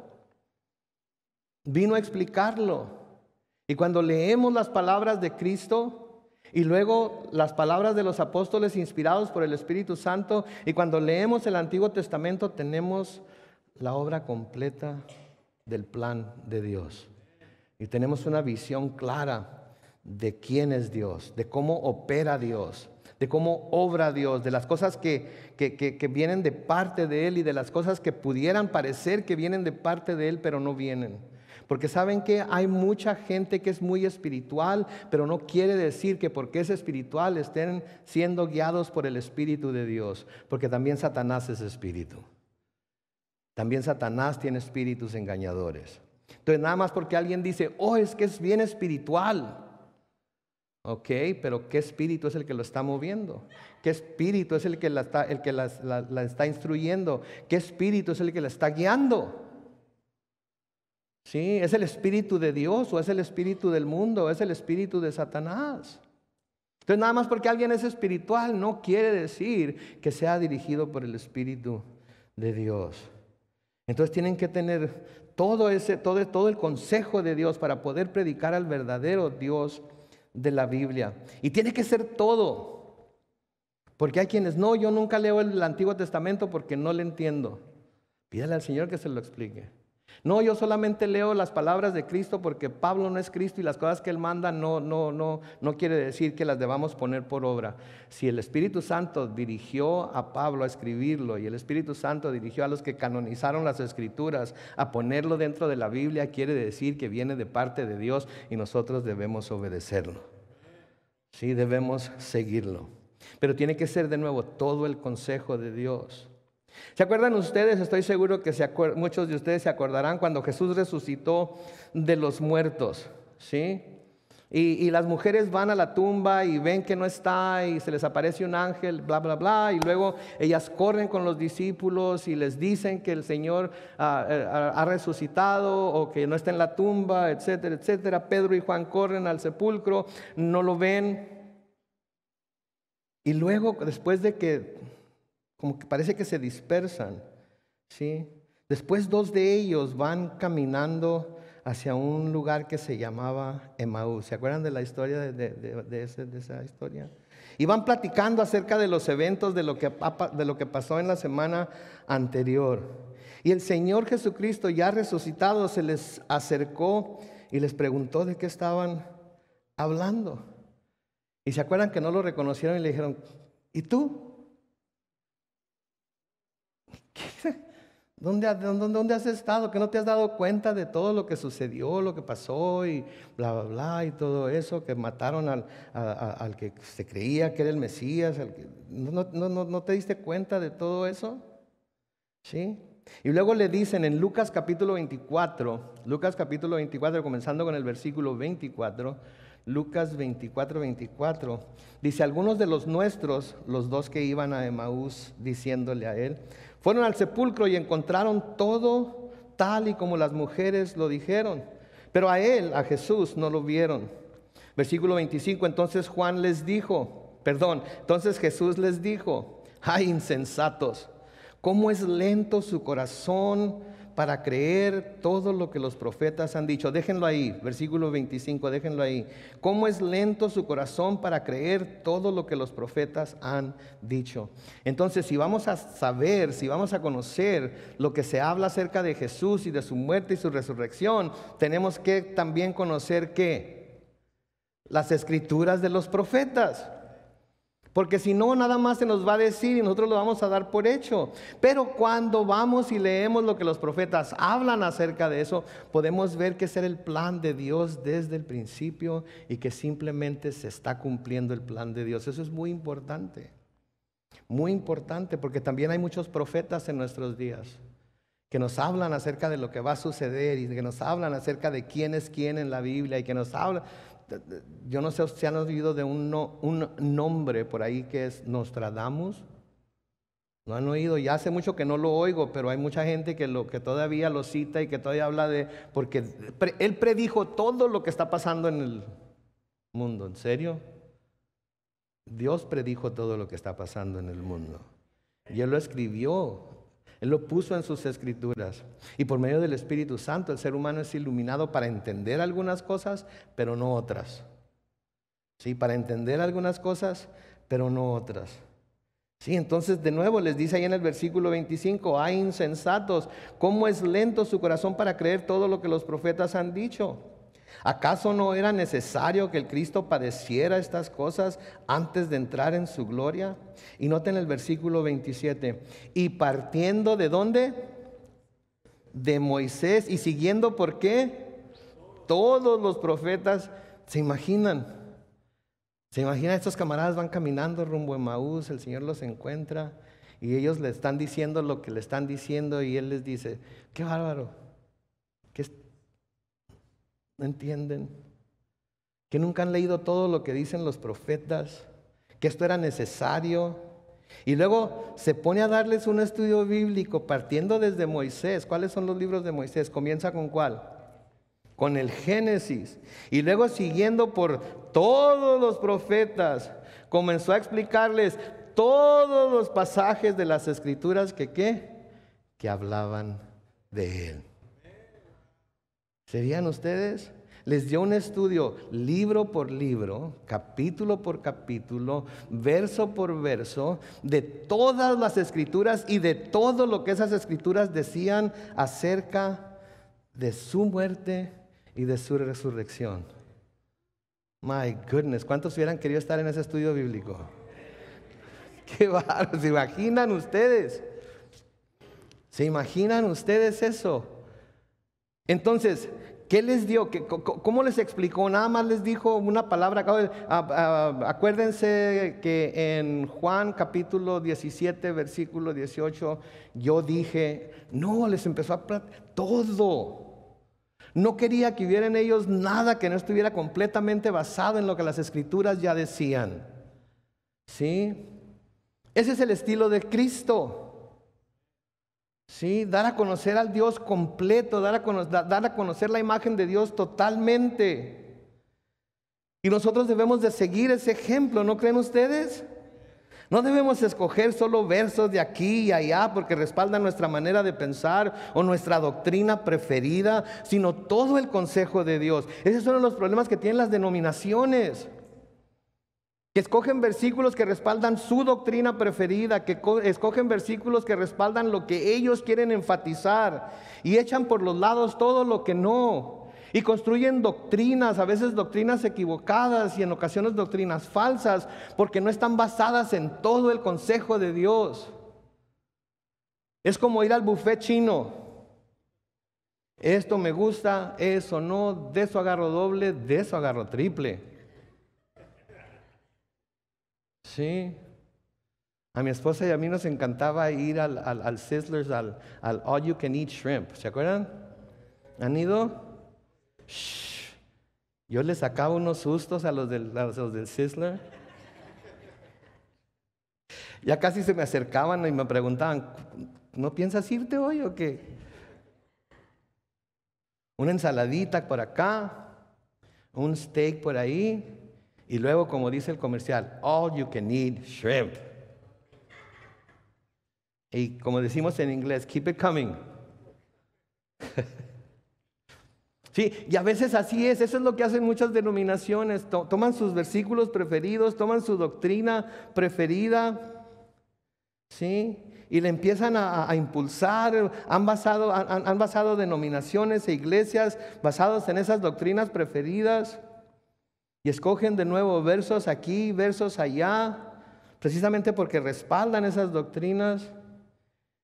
Vino a explicarlo. Y cuando leemos las palabras de Cristo y luego las palabras de los apóstoles inspirados por el Espíritu Santo, y cuando leemos el Antiguo Testamento tenemos la obra completa del plan de Dios. Y tenemos una visión clara de quién es Dios, de cómo opera Dios, de cómo obra Dios, de las cosas que vienen de parte de Él y de las cosas que pudieran parecer que vienen de parte de Él, pero no vienen. Porque saben que hay mucha gente que es muy espiritual, pero no quiere decir que porque es espiritual estén siendo guiados por el Espíritu de Dios, porque también Satanás es espíritu. También Satanás tiene espíritus engañadores. Entonces nada más porque alguien dice, oh, es que es bien espiritual. Ok, pero ¿qué espíritu es el que lo está moviendo? ¿Qué espíritu es el que la está instruyendo? ¿Qué espíritu es el que la está guiando? ¿Sí? ¿Es el espíritu de Dios o es el espíritu del mundo? ¿O es el espíritu de Satanás? Entonces nada más porque alguien es espiritual no quiere decir que sea dirigido por el Espíritu de Dios. Entonces tienen que tener todo el consejo de Dios para poder predicar al verdadero Dios de la Biblia. Y tiene que ser todo. Porque hay quienes, no, yo nunca leo el Antiguo Testamento porque no le entiendo. Pídale al Señor que se lo explique. No, yo solamente leo las palabras de Cristo porque Pablo no es Cristo y las cosas que él manda no quiere decir que las debamos poner por obra. Si el Espíritu Santo dirigió a Pablo a escribirlo y el Espíritu Santo dirigió a los que canonizaron las Escrituras a ponerlo dentro de la Biblia, quiere decir que viene de parte de Dios y nosotros debemos obedecerlo. Sí, debemos seguirlo. Pero tiene que ser de nuevo todo el consejo de Dios. ¿Se acuerdan ustedes? Estoy seguro que muchos de ustedes se acordarán cuando Jesús resucitó de los muertos, ¿sí? Y las mujeres van a la tumba y ven que no está y se les aparece un ángel, bla, bla, bla. Y luego ellas corren con los discípulos y les dicen que el Señor ha resucitado o que no está en la tumba, etcétera, etcétera. Pedro y Juan corren al sepulcro, no lo ven. Y luego, después de que como que parece que se dispersan, ¿sí? Después 2 de ellos van caminando hacia un lugar que se llamaba Emaús. ¿Se acuerdan de la historia de esa historia? Y van platicando acerca de los eventos de lo que pasó en la semana anterior. Y el Señor Jesucristo, ya resucitado, se les acercó y les preguntó de qué estaban hablando. Y se acuerdan que no lo reconocieron y le dijeron, ¿y tú? ¿Dónde has estado? ¿Que no te has dado cuenta de todo lo que sucedió, lo que pasó y bla, bla, bla y todo eso? Que mataron al que se creía que era el Mesías. ¿No te diste cuenta de todo eso? ¿Sí? Y luego le dicen en Lucas capítulo 24, comenzando con el versículo 24, Lucas 24, dice, algunos de los nuestros, los 2 que iban a Emaús diciéndole a él, fueron al sepulcro y encontraron todo tal y como las mujeres lo dijeron, pero a él, a Jesús, no lo vieron. Versículo 25, entonces Jesús les dijo, ¡ay, insensatos! ¿Cómo es lento su corazón para creer todo lo que los profetas han dicho? Déjenlo ahí, versículo 25, déjenlo ahí. ¿Cómo es lento su corazón para creer todo lo que los profetas han dicho? Entonces, si vamos a conocer lo que se habla acerca de Jesús y de su muerte y su resurrección, tenemos que también conocer ¿qué? Las escrituras de los profetas. Porque si no, nada más se nos va a decir y nosotros lo vamos a dar por hecho. Pero cuando vamos y leemos lo que los profetas hablan acerca de eso, podemos ver que ese era el plan de Dios desde el principio y que simplemente se está cumpliendo el plan de Dios. Eso es muy importante porque también hay muchos profetas en nuestros días que nos hablan acerca de lo que va a suceder y que nos hablan acerca de quién es quién en la Biblia y que nos hablan. Yo no sé si han oído de un nombre por ahí que es Nostradamus. No han oído, ya hace mucho que no lo oigo, pero hay mucha gente que todavía lo cita y que todavía habla porque él predijo todo lo que está pasando en el mundo. ¿En serio? Dios predijo todo lo que está pasando en el mundo y Él lo escribió. Él lo puso en sus escrituras. Y por medio del Espíritu Santo el ser humano es iluminado para entender algunas cosas, pero no otras. Sí, para entender algunas cosas, pero no otras. Sí, entonces de nuevo les dice ahí en el versículo 25, ¡ay, insensatos! ¿Cómo es lento su corazón para creer todo lo que los profetas han dicho? ¿Acaso no era necesario que el Cristo padeciera estas cosas antes de entrar en su gloria? Y noten el versículo 27. Y partiendo ¿de dónde? De Moisés y siguiendo ¿por qué? Todos los profetas. ¿Se imaginan? Estos camaradas van caminando rumbo a Emaús, el Señor los encuentra y ellos le están diciendo lo que le están diciendo y Él les dice, ¡qué bárbaro! ¿No entienden? Que nunca han leído todo lo que dicen los profetas, que esto era necesario. Y luego se pone a darles un estudio bíblico partiendo desde Moisés. ¿Cuáles son los libros de Moisés? ¿Comienza con cuál? Con el Génesis. Y luego siguiendo por todos los profetas, comenzó a explicarles todos los pasajes de las Escrituras que hablaban de Él. ¿Serían ustedes? Les dio un estudio libro por libro, capítulo por capítulo, verso por verso, de todas las Escrituras y de todo lo que esas Escrituras decían acerca de su muerte y de su resurrección. My goodness, ¿cuántos hubieran querido estar en ese estudio bíblico? Qué bárbaro, ¿se imaginan ustedes? ¿Se imaginan ustedes eso? Entonces, ¿qué les dio? ¿Cómo les explicó? Nada más les dijo una palabra. Acuérdense que en Juan capítulo 17, versículo 18, yo dije, no, les empezó a platicar todo. No quería que hubiera en ellos nada que no estuviera completamente basado en lo que las Escrituras ya decían. ¿Sí? Ese es el estilo de Cristo. Sí, dar a conocer al Dios completo, dar a conocer la imagen de Dios totalmente. Y nosotros debemos de seguir ese ejemplo, ¿no creen ustedes? No debemos escoger solo versos de aquí y allá porque respaldan nuestra manera de pensar o nuestra doctrina preferida, sino todo el consejo de Dios. Ese es uno de los problemas que tienen las denominaciones. Que escogen versículos que respaldan su doctrina preferida, que escogen versículos que respaldan lo que ellos quieren enfatizar y echan por los lados todo lo que no. Y construyen doctrinas, a veces doctrinas equivocadas y en ocasiones doctrinas falsas, porque no están basadas en todo el consejo de Dios. Es como ir al buffet chino. Esto me gusta, eso no, de eso agarro doble, de eso agarro triple. Sí, a mi esposa y a mí nos encantaba ir al Sizzlers, al All You Can Eat Shrimp. ¿Se acuerdan? ¿Han ido? Shh. Yo les sacaba unos sustos a los del Sizzler. Ya casi se me acercaban y me preguntaban, ¿no piensas irte hoy o qué? Una ensaladita por acá, un steak por ahí. Y luego, como dice el comercial, all you can eat shrimp. Y como decimos en inglés, keep it coming. Sí, y a veces así es, eso es lo que hacen muchas denominaciones. Toman sus versículos preferidos, toman su doctrina preferida, ¿sí? Y le empiezan a impulsar. Han basado denominaciones e iglesias basados en esas doctrinas preferidas. Y escogen de nuevo versos aquí, versos allá, precisamente porque respaldan esas doctrinas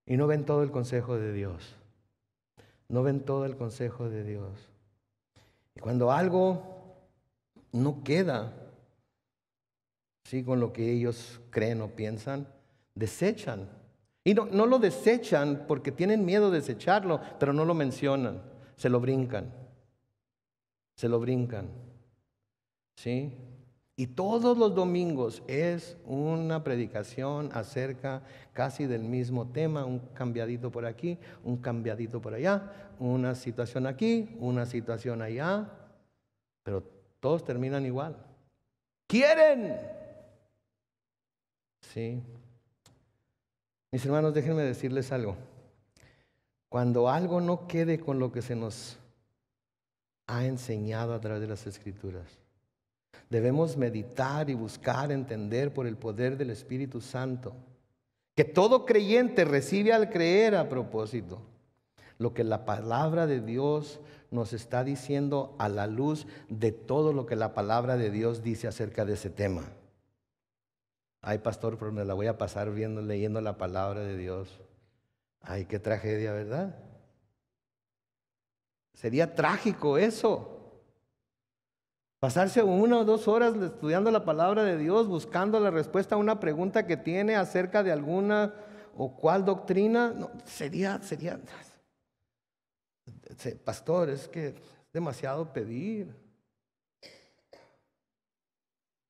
y no ven todo el consejo de Dios. No ven todo el consejo de Dios. Y cuando algo no queda, ¿sí?, con lo que ellos creen o piensan, desechan. Y no lo desechan porque tienen miedo de desecharlo, pero no lo mencionan, se lo brincan. Se lo brincan. ¿Sí? Y todos los domingos es una predicación acerca casi del mismo tema, un cambiadito por aquí, un cambiadito por allá, una situación aquí, una situación allá, pero todos terminan igual. ¡Quieren! Sí. Mis hermanos, déjenme decirles algo. Cuando algo no quede con lo que se nos ha enseñado a través de las Escrituras, debemos meditar y buscar entender por el poder del Espíritu Santo que todo creyente recibe al creer a propósito lo que la palabra de Dios nos está diciendo a la luz de todo lo que la palabra de Dios dice acerca de ese tema. Ay, pastor, pero me la voy a pasar leyendo la palabra de Dios. Ay, qué tragedia, ¿verdad? Sería trágico eso. Pasarse 1 o 2 horas estudiando la palabra de Dios, buscando la respuesta a una pregunta que tiene acerca de alguna o cual doctrina, no, sería, pastor, es que es demasiado pedir.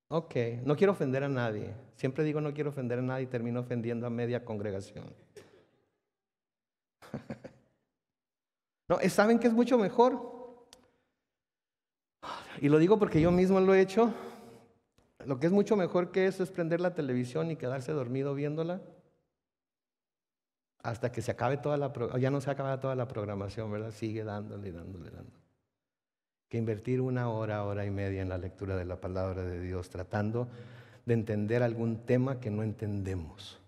Ok, no quiero ofender a nadie. Siempre digo no quiero ofender a nadie y termino ofendiendo a media congregación. No, ¿saben qué es mucho mejor? Y lo digo porque yo mismo lo he hecho. Lo que es mucho mejor que eso es prender la televisión y quedarse dormido viéndola hasta que se acabe ya no se acaba toda la programación, ¿verdad? Sigue dándole. Que invertir 1 hora, hora y media en la lectura de la palabra de Dios, tratando de entender algún tema que no entendemos.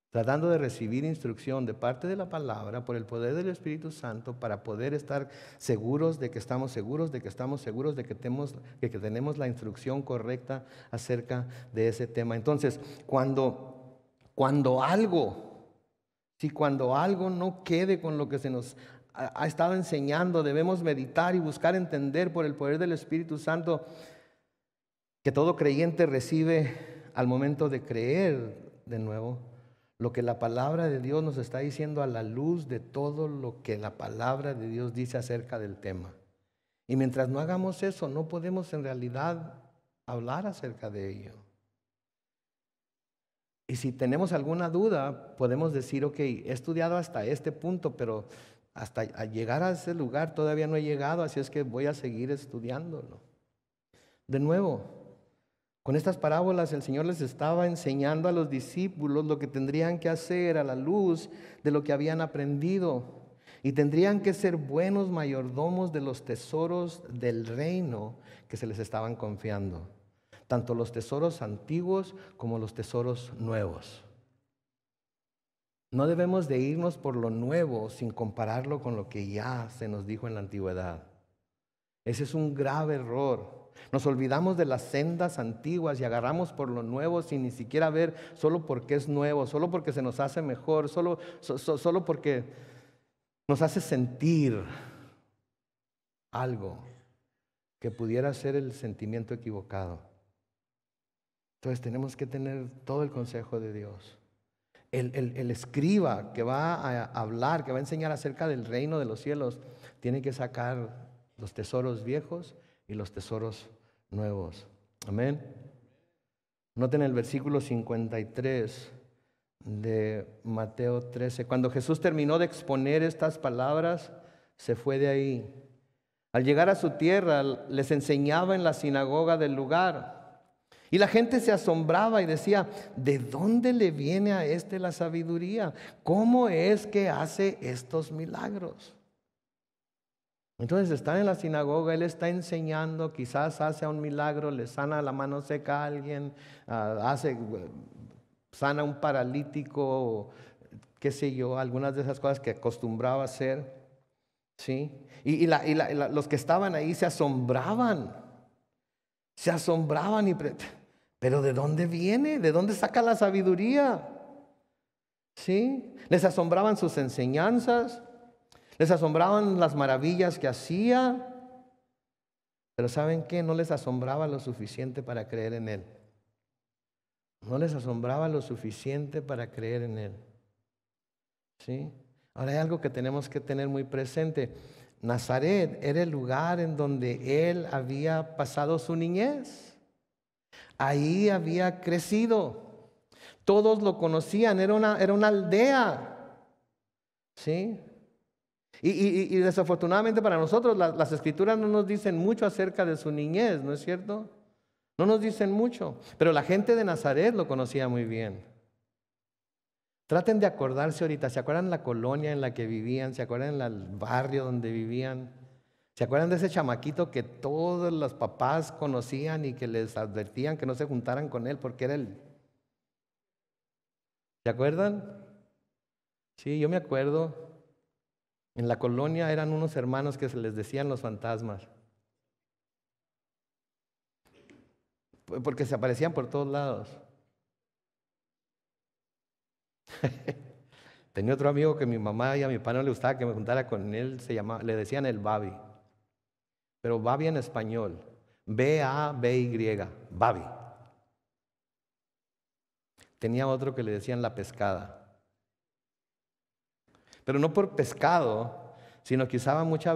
tratando de recibir instrucción de parte de la palabra por el poder del Espíritu Santo para poder estar seguros de que estamos seguros, de que estamos seguros, de que tenemos la instrucción correcta acerca de ese tema. Entonces, cuando algo no quede con lo que se nos ha estado enseñando, debemos meditar y buscar entender por el poder del Espíritu Santo que todo creyente recibe al momento de creer de nuevo lo que la palabra de Dios nos está diciendo a la luz de todo lo que la palabra de Dios dice acerca del tema. Y mientras no hagamos eso, no podemos en realidad hablar acerca de ello. Y si tenemos alguna duda, podemos decir, ok, he estudiado hasta este punto, pero hasta llegar a ese lugar todavía no he llegado, así es que voy a seguir estudiándolo. De nuevo, con estas parábolas el Señor les estaba enseñando a los discípulos lo que tendrían que hacer a la luz de lo que habían aprendido. Y tendrían que ser buenos mayordomos de los tesoros del reino que se les estaban confiando. Tanto los tesoros antiguos como los tesoros nuevos. No debemos de irnos por lo nuevo sin compararlo con lo que ya se nos dijo en la antigüedad. Ese es un grave error. Nos olvidamos de las sendas antiguas y agarramos por lo nuevo sin ni siquiera ver solo porque es nuevo, solo porque se nos hace mejor, solo porque nos hace sentir algo que pudiera ser el sentimiento equivocado. Entonces tenemos que tener todo el consejo de Dios. El escriba que va a hablar, que va a enseñar acerca del reino de los cielos, tiene que sacar los tesoros viejos y los tesoros nuevos. Amén. Noten el versículo 53 de Mateo 13. Cuando Jesús terminó de exponer estas palabras, se fue de ahí. Al llegar a su tierra, les enseñaba en la sinagoga del lugar. Y la gente se asombraba y decía, ¿de dónde le viene a este la sabiduría? ¿Cómo es que hace estos milagros? Entonces está en la sinagoga, él está enseñando, quizás hace un milagro, le sana la mano seca a alguien, sana a un paralítico, qué sé yo, algunas de esas cosas que acostumbraba a hacer, ¿sí? Y los que estaban ahí se asombraban, pero ¿de dónde viene? ¿De dónde saca la sabiduría? ¿Sí? Les asombraban sus enseñanzas, les asombraban las maravillas que hacía, pero ¿saben qué? No les asombraba lo suficiente para creer en él. No les asombraba lo suficiente para creer en él. ¿Sí? Ahora hay algo que tenemos que tener muy presente. Nazaret era el lugar en donde él había pasado su niñez. Ahí había crecido. Todos lo conocían, era una aldea. ¿Sí? Y desafortunadamente para nosotros las escrituras no nos dicen mucho acerca de su niñez, ¿no es cierto? No nos dicen mucho, pero la gente de Nazaret lo conocía muy bien. Traten de acordarse ahorita, ¿se acuerdan la colonia en la que vivían? ¿Se acuerdan el barrio donde vivían? ¿Se acuerdan de ese chamaquito que todos los papás conocían y que les advertían que no se juntaran con él porque era él? ¿Se acuerdan? Sí, yo me acuerdo. En la colonia eran unos hermanos que se les decían los fantasmas. Porque se aparecían por todos lados. Tenía otro amigo que a mi mamá y a mi papá no le gustaba que me juntara con él, le decían el Babi. Pero Babi en español, B-A-B-Y, Babi. Tenía otro que le decían la pescada. Pero no por pescado, sino que usaba mucha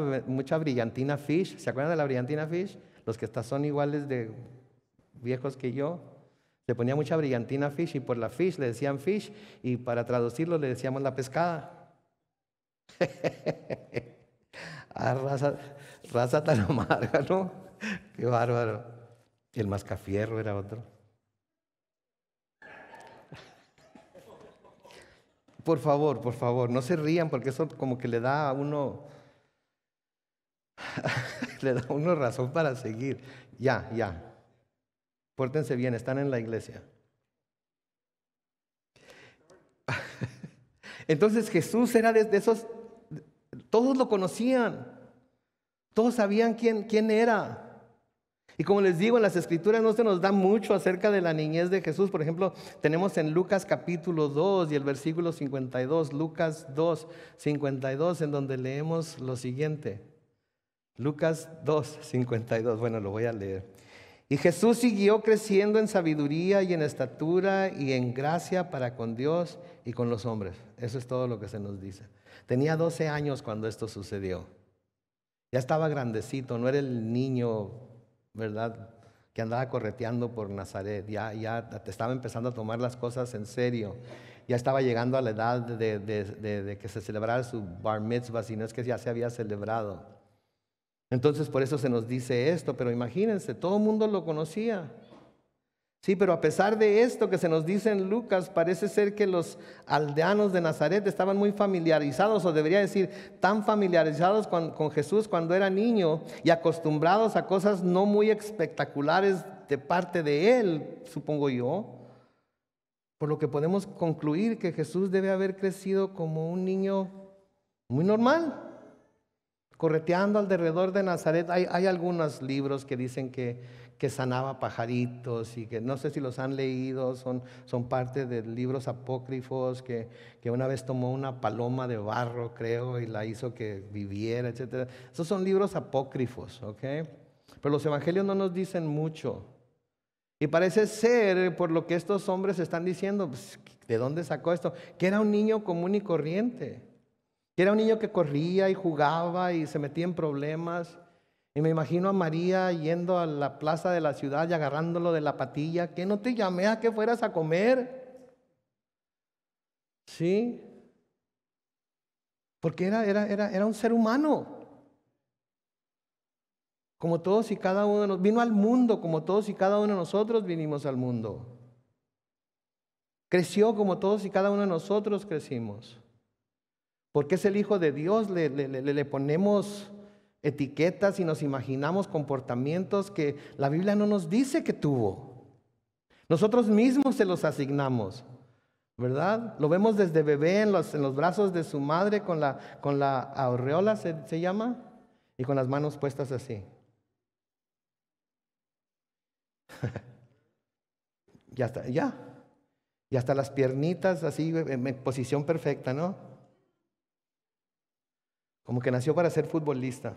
brillantina fish. ¿Se acuerdan de la brillantina fish? Los que son iguales de viejos que yo. Se ponía mucha brillantina fish y por la fish le decían fish y para traducirlo le decíamos la pescada. Raza tan amarga, ¿no? Qué bárbaro. Y el mascafierro era otro. Por favor, no se rían porque eso como que le da a uno razón para seguir. Ya. Pórtense bien, están en la iglesia. Entonces Jesús era de esos, todos lo conocían, todos sabían quién era. Y como les digo, en las Escrituras no se nos da mucho acerca de la niñez de Jesús. Por ejemplo, tenemos en Lucas capítulo 2 y el versículo 52, Lucas 2, 52, en donde leemos lo siguiente. Lucas 2, 52, bueno, lo voy a leer. Y Jesús siguió creciendo en sabiduría y en estatura y en gracia para con Dios y con los hombres. Eso es todo lo que se nos dice. Tenía 12 años cuando esto sucedió. Ya estaba grandecito, no era el niño, ¿verdad?, que andaba correteando por Nazaret. Ya estaba empezando a tomar las cosas en serio. Ya estaba llegando a la edad de que se celebrara su bar mitzvah, si no es que ya se había celebrado. Entonces por eso se nos dice esto, pero imagínense, todo el mundo lo conocía. Sí, pero a pesar de esto que se nos dice en Lucas, parece ser que los aldeanos de Nazaret estaban muy familiarizados, o debería decir, tan familiarizados con Jesús cuando era niño y acostumbrados a cosas no muy espectaculares de parte de él, supongo yo. Por lo que podemos concluir que Jesús debe haber crecido como un niño muy normal, correteando alrededor de Nazaret. Hay algunos libros que dicen que sanaba pajaritos y que no sé si los han leído, son parte de libros apócrifos, que una vez tomó una paloma de barro, creo, y la hizo que viviera, etc. Esos son libros apócrifos, ¿ok? Pero los evangelios no nos dicen mucho. Y parece ser, por lo que estos hombres están diciendo, pues, ¿de dónde sacó esto? Que era un niño común y corriente. Que era un niño que corría y jugaba y se metía en problemas. Y me imagino a María yendo a la plaza de la ciudad y agarrándolo de la patilla. ¿Qué no te llamé a que fueras a comer? Sí. Porque era un ser humano. Como todos y cada uno de nosotros. Vino al mundo como todos y cada uno de nosotros vinimos al mundo. Creció como todos y cada uno de nosotros crecimos. Porque es el Hijo de Dios, le ponemos etiquetas y nos imaginamos comportamientos que la Biblia no nos dice que tuvo. Nosotros mismos se los asignamos, ¿verdad? Lo vemos desde bebé en los brazos de su madre con la aureola, se llama, y con las manos puestas así. Y hasta las piernitas así en posición perfecta, ¿no? Como que nació para ser futbolista.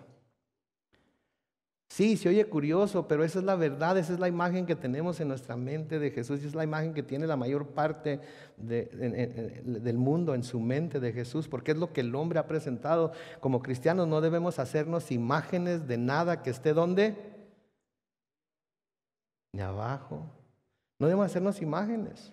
Sí, se oye curioso, pero esa es la verdad, esa es la imagen que tenemos en nuestra mente de Jesús, y es la imagen que tiene la mayor parte del mundo en su mente de Jesús, porque es lo que el hombre ha presentado. Como cristianos no debemos hacernos imágenes de nada que esté ¿dónde? Ni abajo. No debemos hacernos imágenes.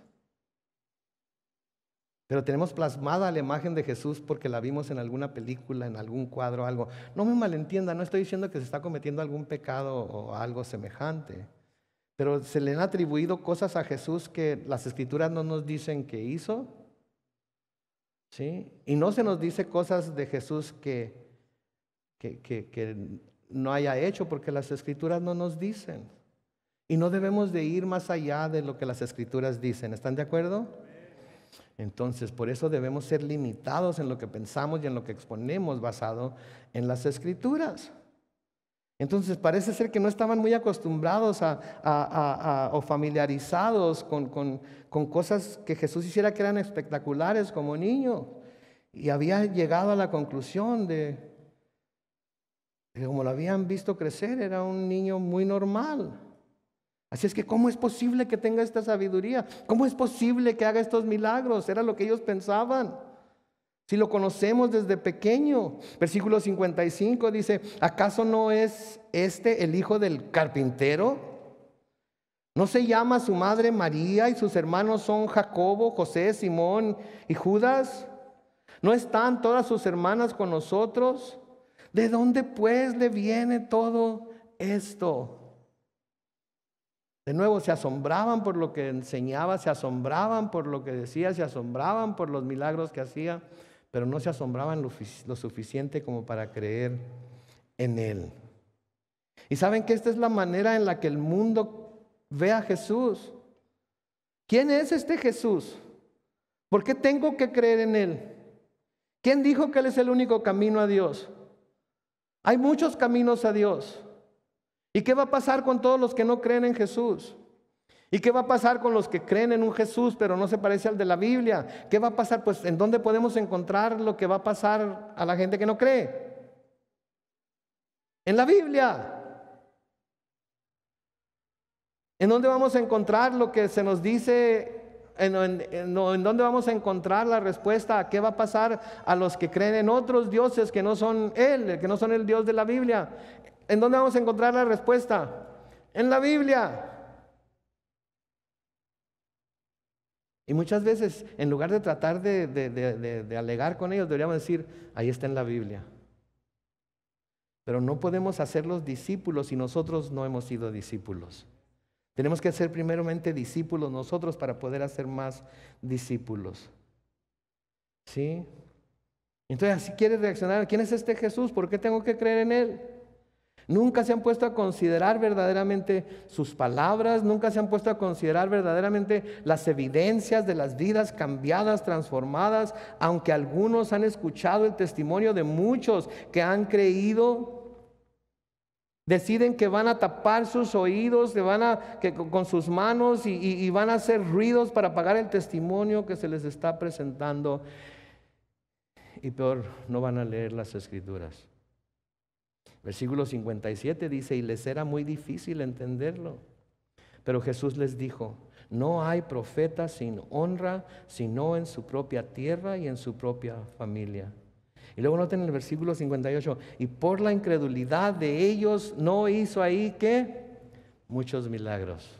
Pero tenemos plasmada la imagen de Jesús porque la vimos en alguna película, en algún cuadro, algo. No me malentienda, no estoy diciendo que se está cometiendo algún pecado o algo semejante. Pero se le han atribuido cosas a Jesús que las Escrituras no nos dicen que hizo. ¿Sí? Y no se nos dice cosas de Jesús que no haya hecho porque las Escrituras no nos dicen. Y no debemos de ir más allá de lo que las Escrituras dicen. ¿Están de acuerdo? Entonces, por eso debemos ser limitados en lo que pensamos y en lo que exponemos basado en las Escrituras. Entonces, parece ser que no estaban muy acostumbrados o familiarizados con cosas que Jesús hiciera que eran espectaculares como niño. Y había llegado a la conclusión de que como lo habían visto crecer, era un niño muy normal. Así es que, ¿cómo es posible que tenga esta sabiduría? ¿Cómo es posible que haga estos milagros? Era lo que ellos pensaban. Si lo conocemos desde pequeño. Versículo 55 dice, ¿acaso no es este el hijo del carpintero? ¿No se llama su madre María y sus hermanos son Jacobo, José, Simón y Judas? ¿No están todas sus hermanas con nosotros? ¿De dónde pues le viene todo esto? De nuevo, se asombraban por lo que enseñaba, se asombraban por lo que decía, se asombraban por los milagros que hacía, pero no se asombraban lo suficiente como para creer en él. Y saben que esta es la manera en la que el mundo ve a Jesús. ¿Quién es este Jesús? ¿Por qué tengo que creer en él? ¿Quién dijo que Él es el único camino a Dios? Hay muchos caminos a Dios. ¿Y qué va a pasar con todos los que no creen en Jesús? ¿Y qué va a pasar con los que creen en un Jesús pero no se parece al de la Biblia? ¿Qué va a pasar? Pues ¿en dónde podemos encontrar lo que va a pasar a la gente que no cree? En la Biblia. ¿En dónde vamos a encontrar lo que se nos dice? ¿En dónde vamos a encontrar la respuesta a qué va a pasar a los que creen en otros dioses que no son Él, que no son el Dios de la Biblia? ¿En dónde vamos a encontrar la respuesta? En la Biblia. Y muchas veces, en lugar de tratar de alegar con ellos, deberíamos decir, ahí está en la Biblia. Pero no podemos hacerlos discípulos si nosotros no hemos sido discípulos. Tenemos que ser primeramente discípulos nosotros para poder hacer más discípulos. ¿Sí? Entonces, si quieres reaccionar, ¿quién es este Jesús? ¿Por qué tengo que creer en Él? Nunca se han puesto a considerar verdaderamente sus palabras, nunca se han puesto a considerar verdaderamente las evidencias de las vidas cambiadas, transformadas, aunque algunos han escuchado el testimonio de muchos que han creído. Deciden que van a tapar sus oídos, con sus manos y van a hacer ruidos para apagar el testimonio que se les está presentando. Y peor, no van a leer las Escrituras. Versículo 57 dice, y les era muy difícil entenderlo. Pero Jesús les dijo, no hay profeta sin honra, sino en su propia tierra y en su propia familia. Y luego noten el versículo 58, y por la incredulidad de ellos no hizo ahí, ¿qué? Muchos milagros.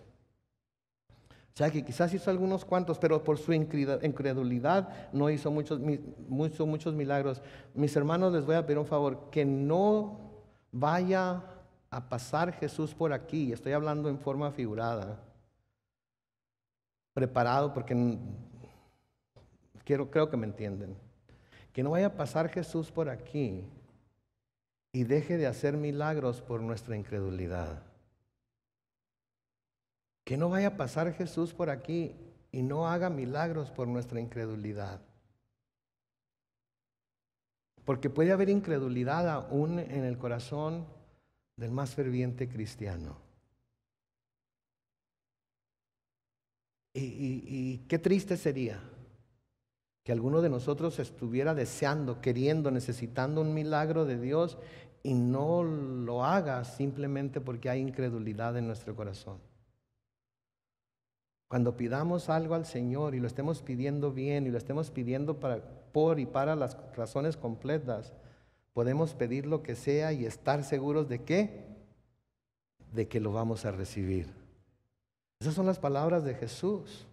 O sea que quizás hizo algunos cuantos, pero por su incredulidad no hizo muchos milagros. Mis hermanos, les voy a pedir un favor, que no vaya a pasar Jesús por aquí. Estoy hablando en forma figurada. Preparado porque creo que me entienden. Que no vaya a pasar Jesús por aquí y deje de hacer milagros por nuestra incredulidad. Que no vaya a pasar Jesús por aquí y no haga milagros por nuestra incredulidad. Porque puede haber incredulidad aún en el corazón del más ferviente cristiano. Y qué triste sería que alguno de nosotros estuviera deseando, queriendo, necesitando un milagro de Dios y no lo haga simplemente porque hay incredulidad en nuestro corazón. Cuando pidamos algo al Señor y lo estemos pidiendo bien y lo estemos pidiendo por y para las razones completas, podemos pedir lo que sea y estar seguros de ¿qué? De que lo vamos a recibir. Esas son las palabras de Jesús.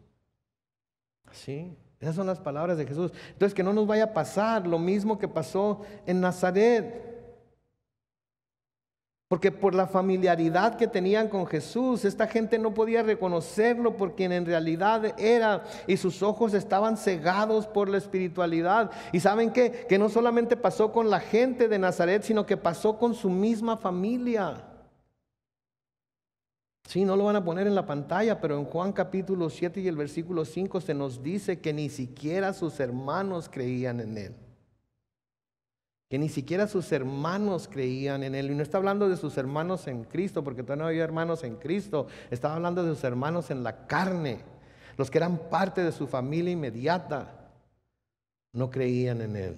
¿Sí? Esas son las palabras de Jesús. Entonces, que no nos vaya a pasar lo mismo que pasó en Nazaret. Porque por la familiaridad que tenían con Jesús, esta gente no podía reconocerlo por quien en realidad era, y sus ojos estaban cegados por la espiritualidad. ¿Y saben qué? Que no solamente pasó con la gente de Nazaret, sino que pasó con su misma familia. Sí, no lo van a poner en la pantalla, pero en Juan capítulo 7 y el versículo 5 se nos dice que ni siquiera sus hermanos creían en Él. Que ni siquiera sus hermanos creían en Él. Y no está hablando de sus hermanos en Cristo, porque todavía no había hermanos en Cristo. Estaba hablando de sus hermanos en la carne. Los que eran parte de su familia inmediata no creían en Él.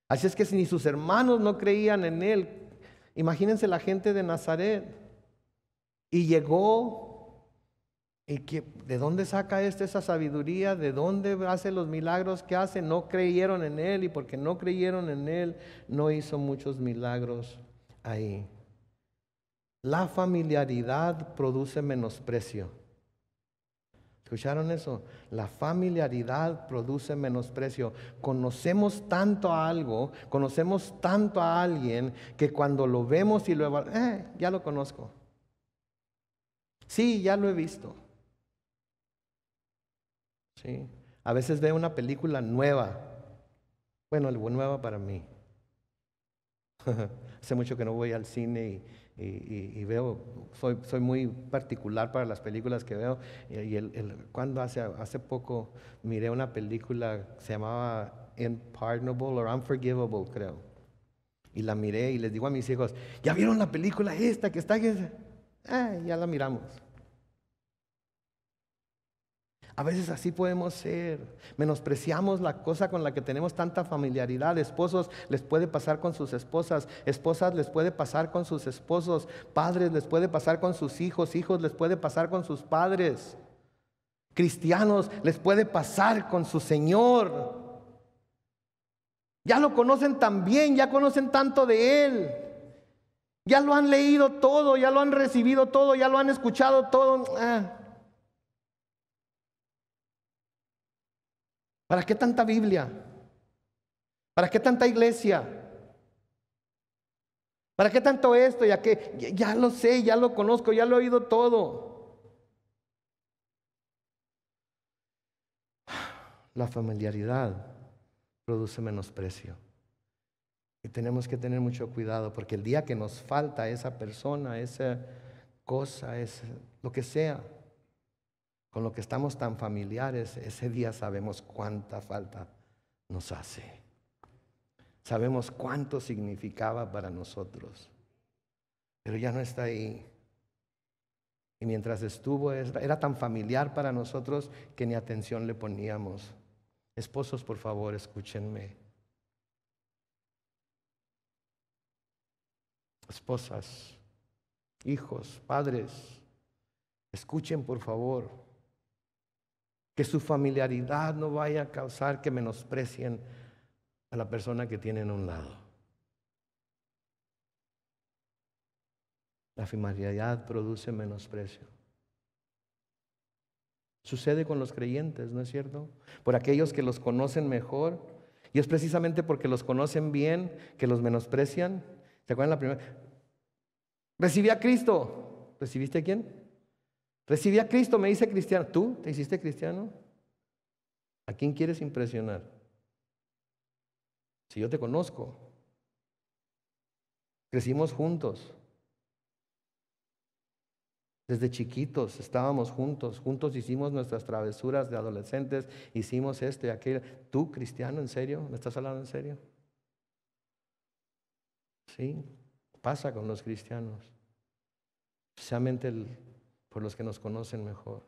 Así es que si ni sus hermanos no creían en Él, imagínense la gente de Nazaret. Y llegó, ¿de dónde saca esa sabiduría? ¿De dónde hace los milagros que hace? No creyeron en Él, y porque no creyeron en Él, no hizo muchos milagros ahí. La familiaridad produce menosprecio. ¿Escucharon eso? La familiaridad produce menosprecio. Conocemos tanto a algo, conocemos tanto a alguien, que cuando lo vemos y lo ya lo conozco. Sí, ya lo he visto. Sí. A veces veo una película nueva. Bueno, nueva para mí. Hace mucho que no voy al cine y veo, soy muy particular para las películas que veo. Cuando hace poco miré una película que se llamaba Unpardonable or Unforgivable, creo. Y la miré y les digo a mis hijos, ¿ya vieron la película esta que está? Ya la miramos. A veces así podemos ser. Menospreciamos la cosa con la que tenemos tanta familiaridad. Esposos les puede pasar con sus esposas. Esposas les puede pasar con sus esposos. Padres les puede pasar con sus hijos. Hijos les puede pasar con sus padres. Cristianos les puede pasar con su Señor. Ya lo conocen tan bien, ya conocen tanto de Él. Ya lo han leído todo, ya lo han recibido todo, ya lo han escuchado todo. ¿Para qué tanta Biblia? ¿Para qué tanta iglesia? ¿Para qué tanto esto y aquello? Ya lo sé, ya lo conozco, ya lo he oído todo. La familiaridad produce menosprecio. Y tenemos que tener mucho cuidado porque el día que nos falta esa persona, esa cosa, lo que sea, con lo que estamos tan familiares, ese día sabemos cuánta falta nos hace. Sabemos cuánto significaba para nosotros. Pero ya no está ahí. Y mientras estuvo, era tan familiar para nosotros que ni atención le poníamos. Esposos, por favor, escúchenme. Esposas, hijos, padres, escuchen, por favor. Que su familiaridad no vaya a causar que menosprecien a la persona que tienen a un lado. La familiaridad produce menosprecio. Sucede con los creyentes, ¿no es cierto? Por aquellos que los conocen mejor. Y es precisamente porque los conocen bien que los menosprecian. ¿Se acuerdan la primera? Recibí a Cristo. ¿Recibiste a quién? Recibí a Cristo, me hice cristiano. ¿Tú te hiciste cristiano? ¿A quién quieres impresionar? Si yo te conozco. Crecimos juntos. Desde chiquitos estábamos juntos. Juntos hicimos nuestras travesuras de adolescentes. Hicimos esto y aquello. ¿Tú, cristiano, en serio? ¿Me estás hablando en serio? Sí, pasa con los cristianos. Especialmente por los que nos conocen mejor.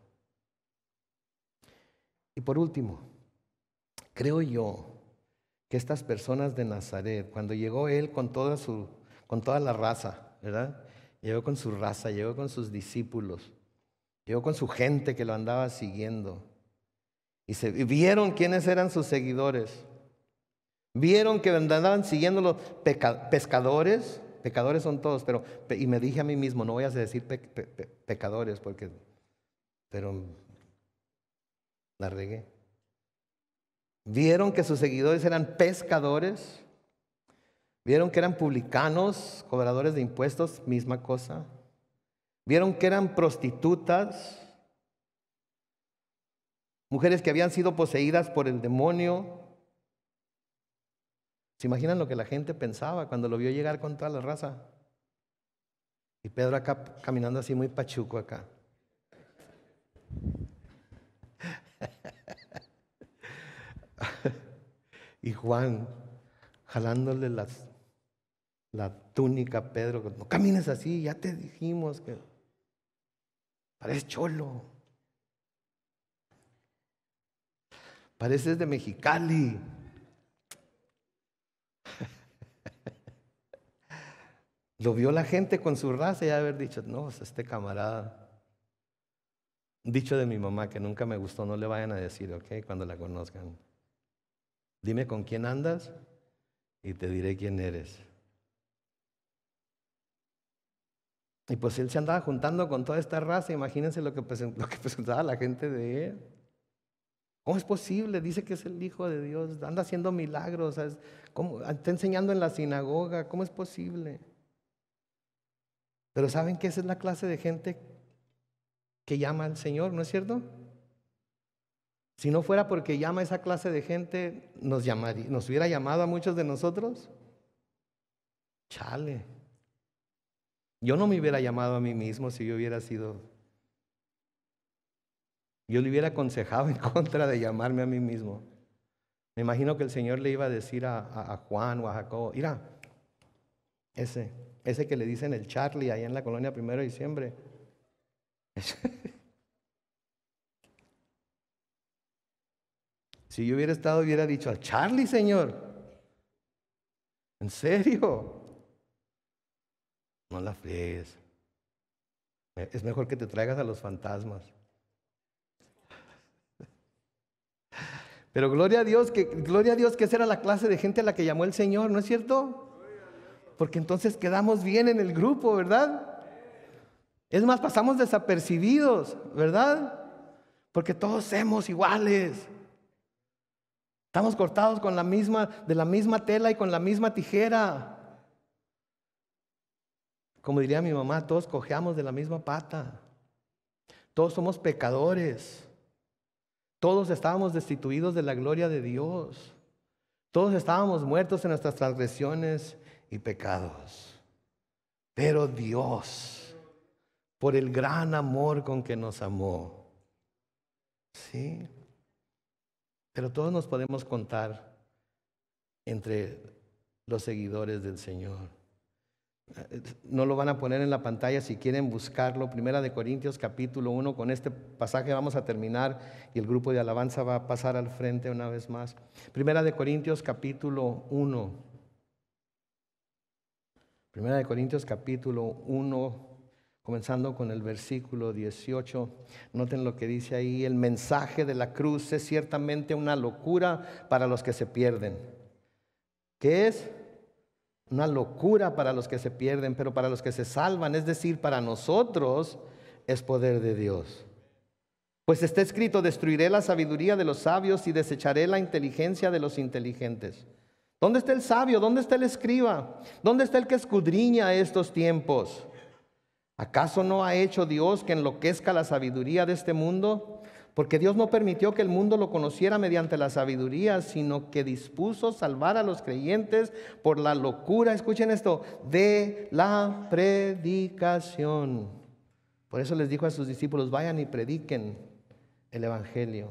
Y por último, creo yo que estas personas de Nazaret, cuando llegó él con toda la raza, ¿verdad? Llegó con su raza, llegó con sus discípulos, llegó con su gente que lo andaba siguiendo. Y vieron quiénes eran sus seguidores. Vieron que andaban siguiendo los pescadores. Pecadores son todos, y me dije a mí mismo, no voy a decir pecadores pero la regué. Vieron que sus seguidores eran pescadores. Vieron que eran publicanos, cobradores de impuestos, misma cosa. Vieron que eran prostitutas, mujeres que habían sido poseídas por el demonio. ¿Se imaginan lo que la gente pensaba cuando lo vio llegar con toda la raza? Y Pedro acá caminando así muy pachuco acá. Y Juan jalándole la túnica a Pedro. No camines así, ya te dijimos que pareces cholo. Pareces de Mexicali. Lo vio la gente con su raza y haber dicho, no, este camarada. Un dicho de mi mamá que nunca me gustó, no le vayan a decir, ¿ok? Cuando la conozcan. Dime con quién andas y te diré quién eres. Y pues él se andaba juntando con toda esta raza. Imagínense lo que presentaba la gente de él. ¿Cómo es posible? Dice que es el Hijo de Dios. Anda haciendo milagros. ¿Sabes? Está enseñando en la sinagoga. ¿Cómo es posible? Pero ¿saben que esa es la clase de gente que llama al Señor? ¿No es cierto? Si no fuera porque llama a esa clase de gente, nos hubiera llamado a muchos de nosotros. Chale. Yo no me hubiera llamado a mí mismo si yo hubiera sido. Yo le hubiera aconsejado en contra de llamarme a mí mismo. Me imagino que el Señor le iba a decir a Juan o a Jacobo, mira, ese que le dicen el Charlie allá en la colonia 1 de diciembre. Si yo hubiera estado, hubiera dicho, al Charlie, Señor. ¿En serio? No la friegues. Es mejor que te traigas a los fantasmas. Pero gloria a Dios que esa era la clase de gente a la que llamó el Señor, ¿no es cierto? Porque entonces quedamos bien en el grupo, ¿verdad? Es más, pasamos desapercibidos, ¿verdad? Porque todos somos iguales. Estamos cortados de la misma tela y con la misma tijera. Como diría mi mamá, todos cojeamos de la misma pata. Todos somos pecadores. Todos estábamos destituidos de la gloria de Dios. Todos estábamos muertos en nuestras transgresiones y pecados. Pero Dios, por el gran amor con que nos amó, ¿sí? Pero todos nos podemos contar entre los seguidores del Señor. No lo van a poner en la pantalla, si quieren buscarlo. 1 Corintios capítulo 1. Con este pasaje vamos a terminar y el grupo de alabanza va a pasar al frente una vez más. 1 Corintios capítulo 1. 1 Corintios capítulo 1, comenzando con el versículo 18. Noten lo que dice ahí: el mensaje de la cruz es ciertamente una locura para los que se pierden. ¿Qué es? Una locura para los que se pierden, pero para los que se salvan, es decir, para nosotros, es poder de Dios. Pues está escrito: destruiré la sabiduría de los sabios y desecharé la inteligencia de los inteligentes. ¿Dónde está el sabio? ¿Dónde está el escriba? ¿Dónde está el que escudriña estos tiempos? ¿Acaso no ha hecho Dios que enloquezca la sabiduría de este mundo? Porque Dios no permitió que el mundo lo conociera mediante la sabiduría, sino que dispuso salvar a los creyentes por la locura, escuchen esto, de la predicación. Por eso les dijo a sus discípulos: vayan y prediquen el evangelio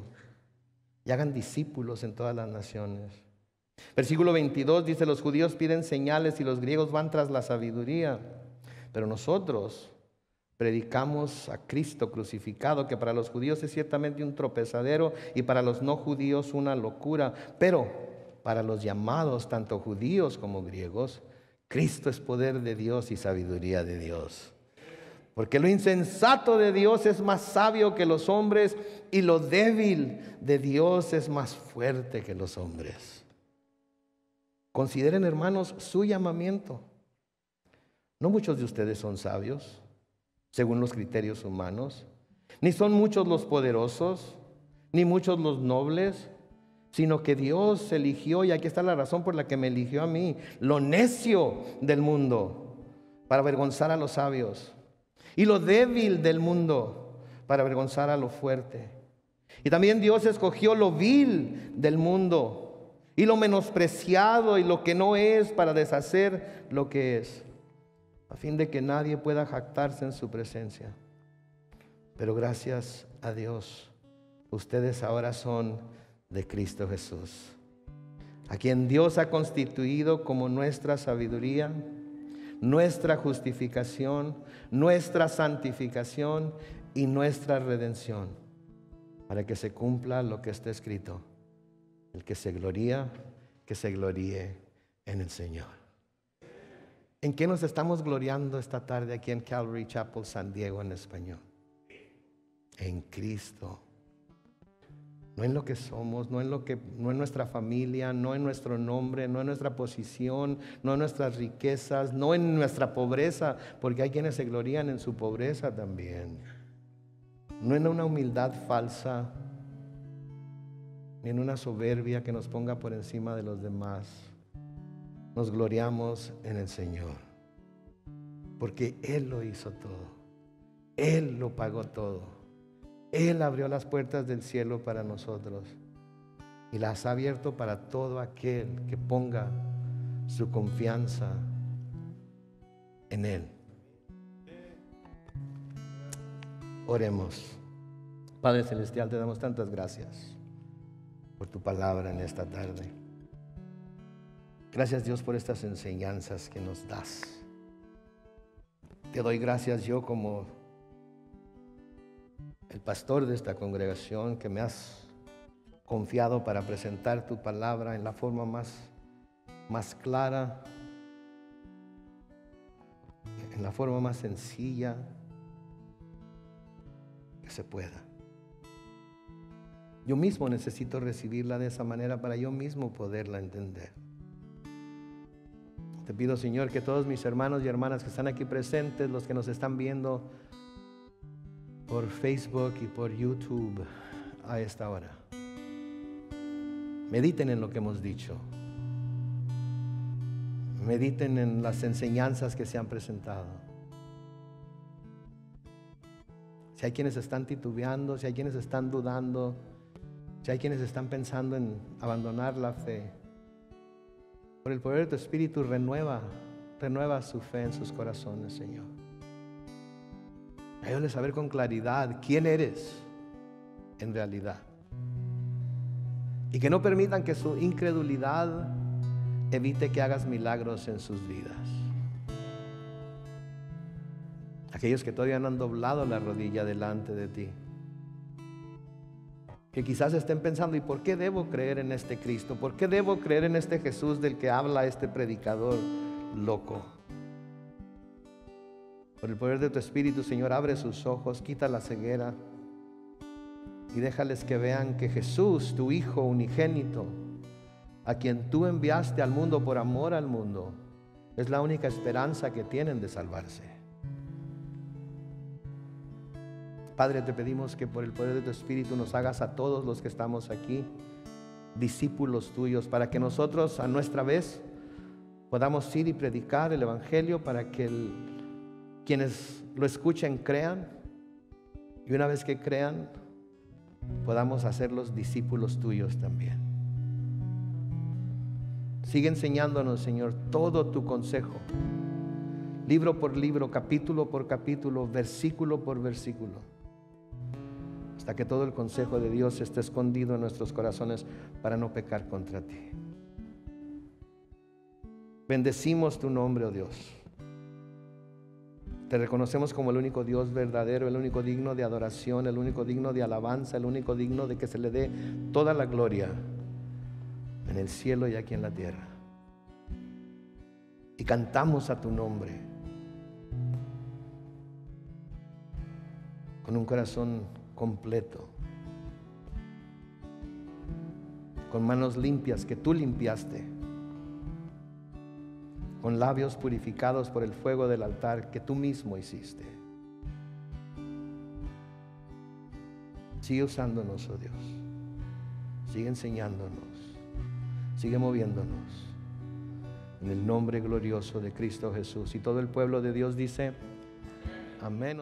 y hagan discípulos en todas las naciones. Versículo 22 dice: los judíos piden señales y los griegos van tras la sabiduría, pero nosotros predicamos a Cristo crucificado, que para los judíos es ciertamente un tropezadero y para los no judíos una locura, pero para los llamados, tanto judíos como griegos, Cristo es poder de Dios y sabiduría de Dios. Porque lo insensato de Dios es más sabio que los hombres, y lo débil de Dios es más fuerte que los hombres. Consideren, hermanos, su llamamiento. No muchos de ustedes son sabios según los criterios humanos, ni son muchos los poderosos, ni muchos los nobles, sino que Dios eligió, y aquí está la razón por la que me eligió a mí, lo necio del mundo para avergonzar a los sabios, y lo débil del mundo para avergonzar a lo fuerte. Y también Dios escogió lo vil del mundo y lo menospreciado y lo que no es, para deshacer lo que es, a fin de que nadie pueda jactarse en su presencia. Pero gracias a Dios, ustedes ahora son de Cristo Jesús, a quien Dios ha constituido como nuestra sabiduría, nuestra justificación, nuestra santificación y nuestra redención, para que se cumpla lo que está escrito: el que se gloría, que se gloríe en el Señor. ¿En qué nos estamos gloriando esta tarde aquí en Calvary Chapel San Diego en español? En Cristo. No en lo que somos, no en nuestra familia, no en nuestro nombre, no en nuestra posición, no en nuestras riquezas, no en nuestra pobreza, porque hay quienes se glorían en su pobreza también. No en una humildad falsa, ni en una soberbia que nos ponga por encima de los demás. Nos gloriamos en el Señor, porque Él lo hizo todo, Él lo pagó todo, Él abrió las puertas del cielo para nosotros y las ha abierto para todo aquel que ponga su confianza en Él. Oremos. Padre Celestial, te damos tantas gracias por tu palabra en esta tarde. Gracias, Dios, por estas enseñanzas que nos das. Te doy gracias yo como el pastor de esta congregación, que me has confiado para presentar tu palabra en la forma más clara, en la forma más sencilla que se pueda. Yo mismo necesito recibirla de esa manera para yo mismo poderla entender. Te pido, Señor, que todos mis hermanos y hermanas que están aquí presentes, los que nos están viendo por Facebook y por YouTube a esta hora, mediten en lo que hemos dicho. Mediten en las enseñanzas que se han presentado. Si hay quienes están titubeando, si hay quienes están dudando, si hay quienes están pensando en abandonar la fe, por el poder de tu Espíritu renueva su fe en sus corazones, Señor. Ayúdales a saber con claridad quién eres en realidad. Y que no permitan que su incredulidad evite que hagas milagros en sus vidas. Aquellos que todavía no han doblado la rodilla delante de ti, que quizás estén pensando: ¿y por qué debo creer en este Cristo? ¿Por qué debo creer en este Jesús del que habla este predicador loco? Por el poder de tu Espíritu, Señor, abre sus ojos, quita la ceguera y déjales que vean que Jesús, tu Hijo unigénito, a quien tú enviaste al mundo por amor al mundo, es la única esperanza que tienen de salvarse. Padre, te pedimos que por el poder de tu Espíritu nos hagas a todos los que estamos aquí discípulos tuyos, para que nosotros a nuestra vez podamos ir y predicar el Evangelio, para que quienes lo escuchen crean, y una vez que crean podamos hacerlos discípulos tuyos también. Sigue enseñándonos, Señor, todo tu consejo, libro por libro, capítulo por capítulo, versículo por versículo, hasta que todo el consejo de Dios esté escondido en nuestros corazones para no pecar contra ti. Bendecimos tu nombre, oh Dios. Te reconocemos como el único Dios verdadero, el único digno de adoración, el único digno de alabanza, el único digno de que se le dé toda la gloria en el cielo y aquí en la tierra. Y cantamos a tu nombre con un corazón completo, con manos limpias que tú limpiaste, con labios purificados por el fuego del altar que tú mismo hiciste. Sigue usándonos, oh Dios. Sigue enseñándonos. Sigue moviéndonos. En el nombre glorioso de Cristo Jesús. Y todo el pueblo de Dios dice: amén.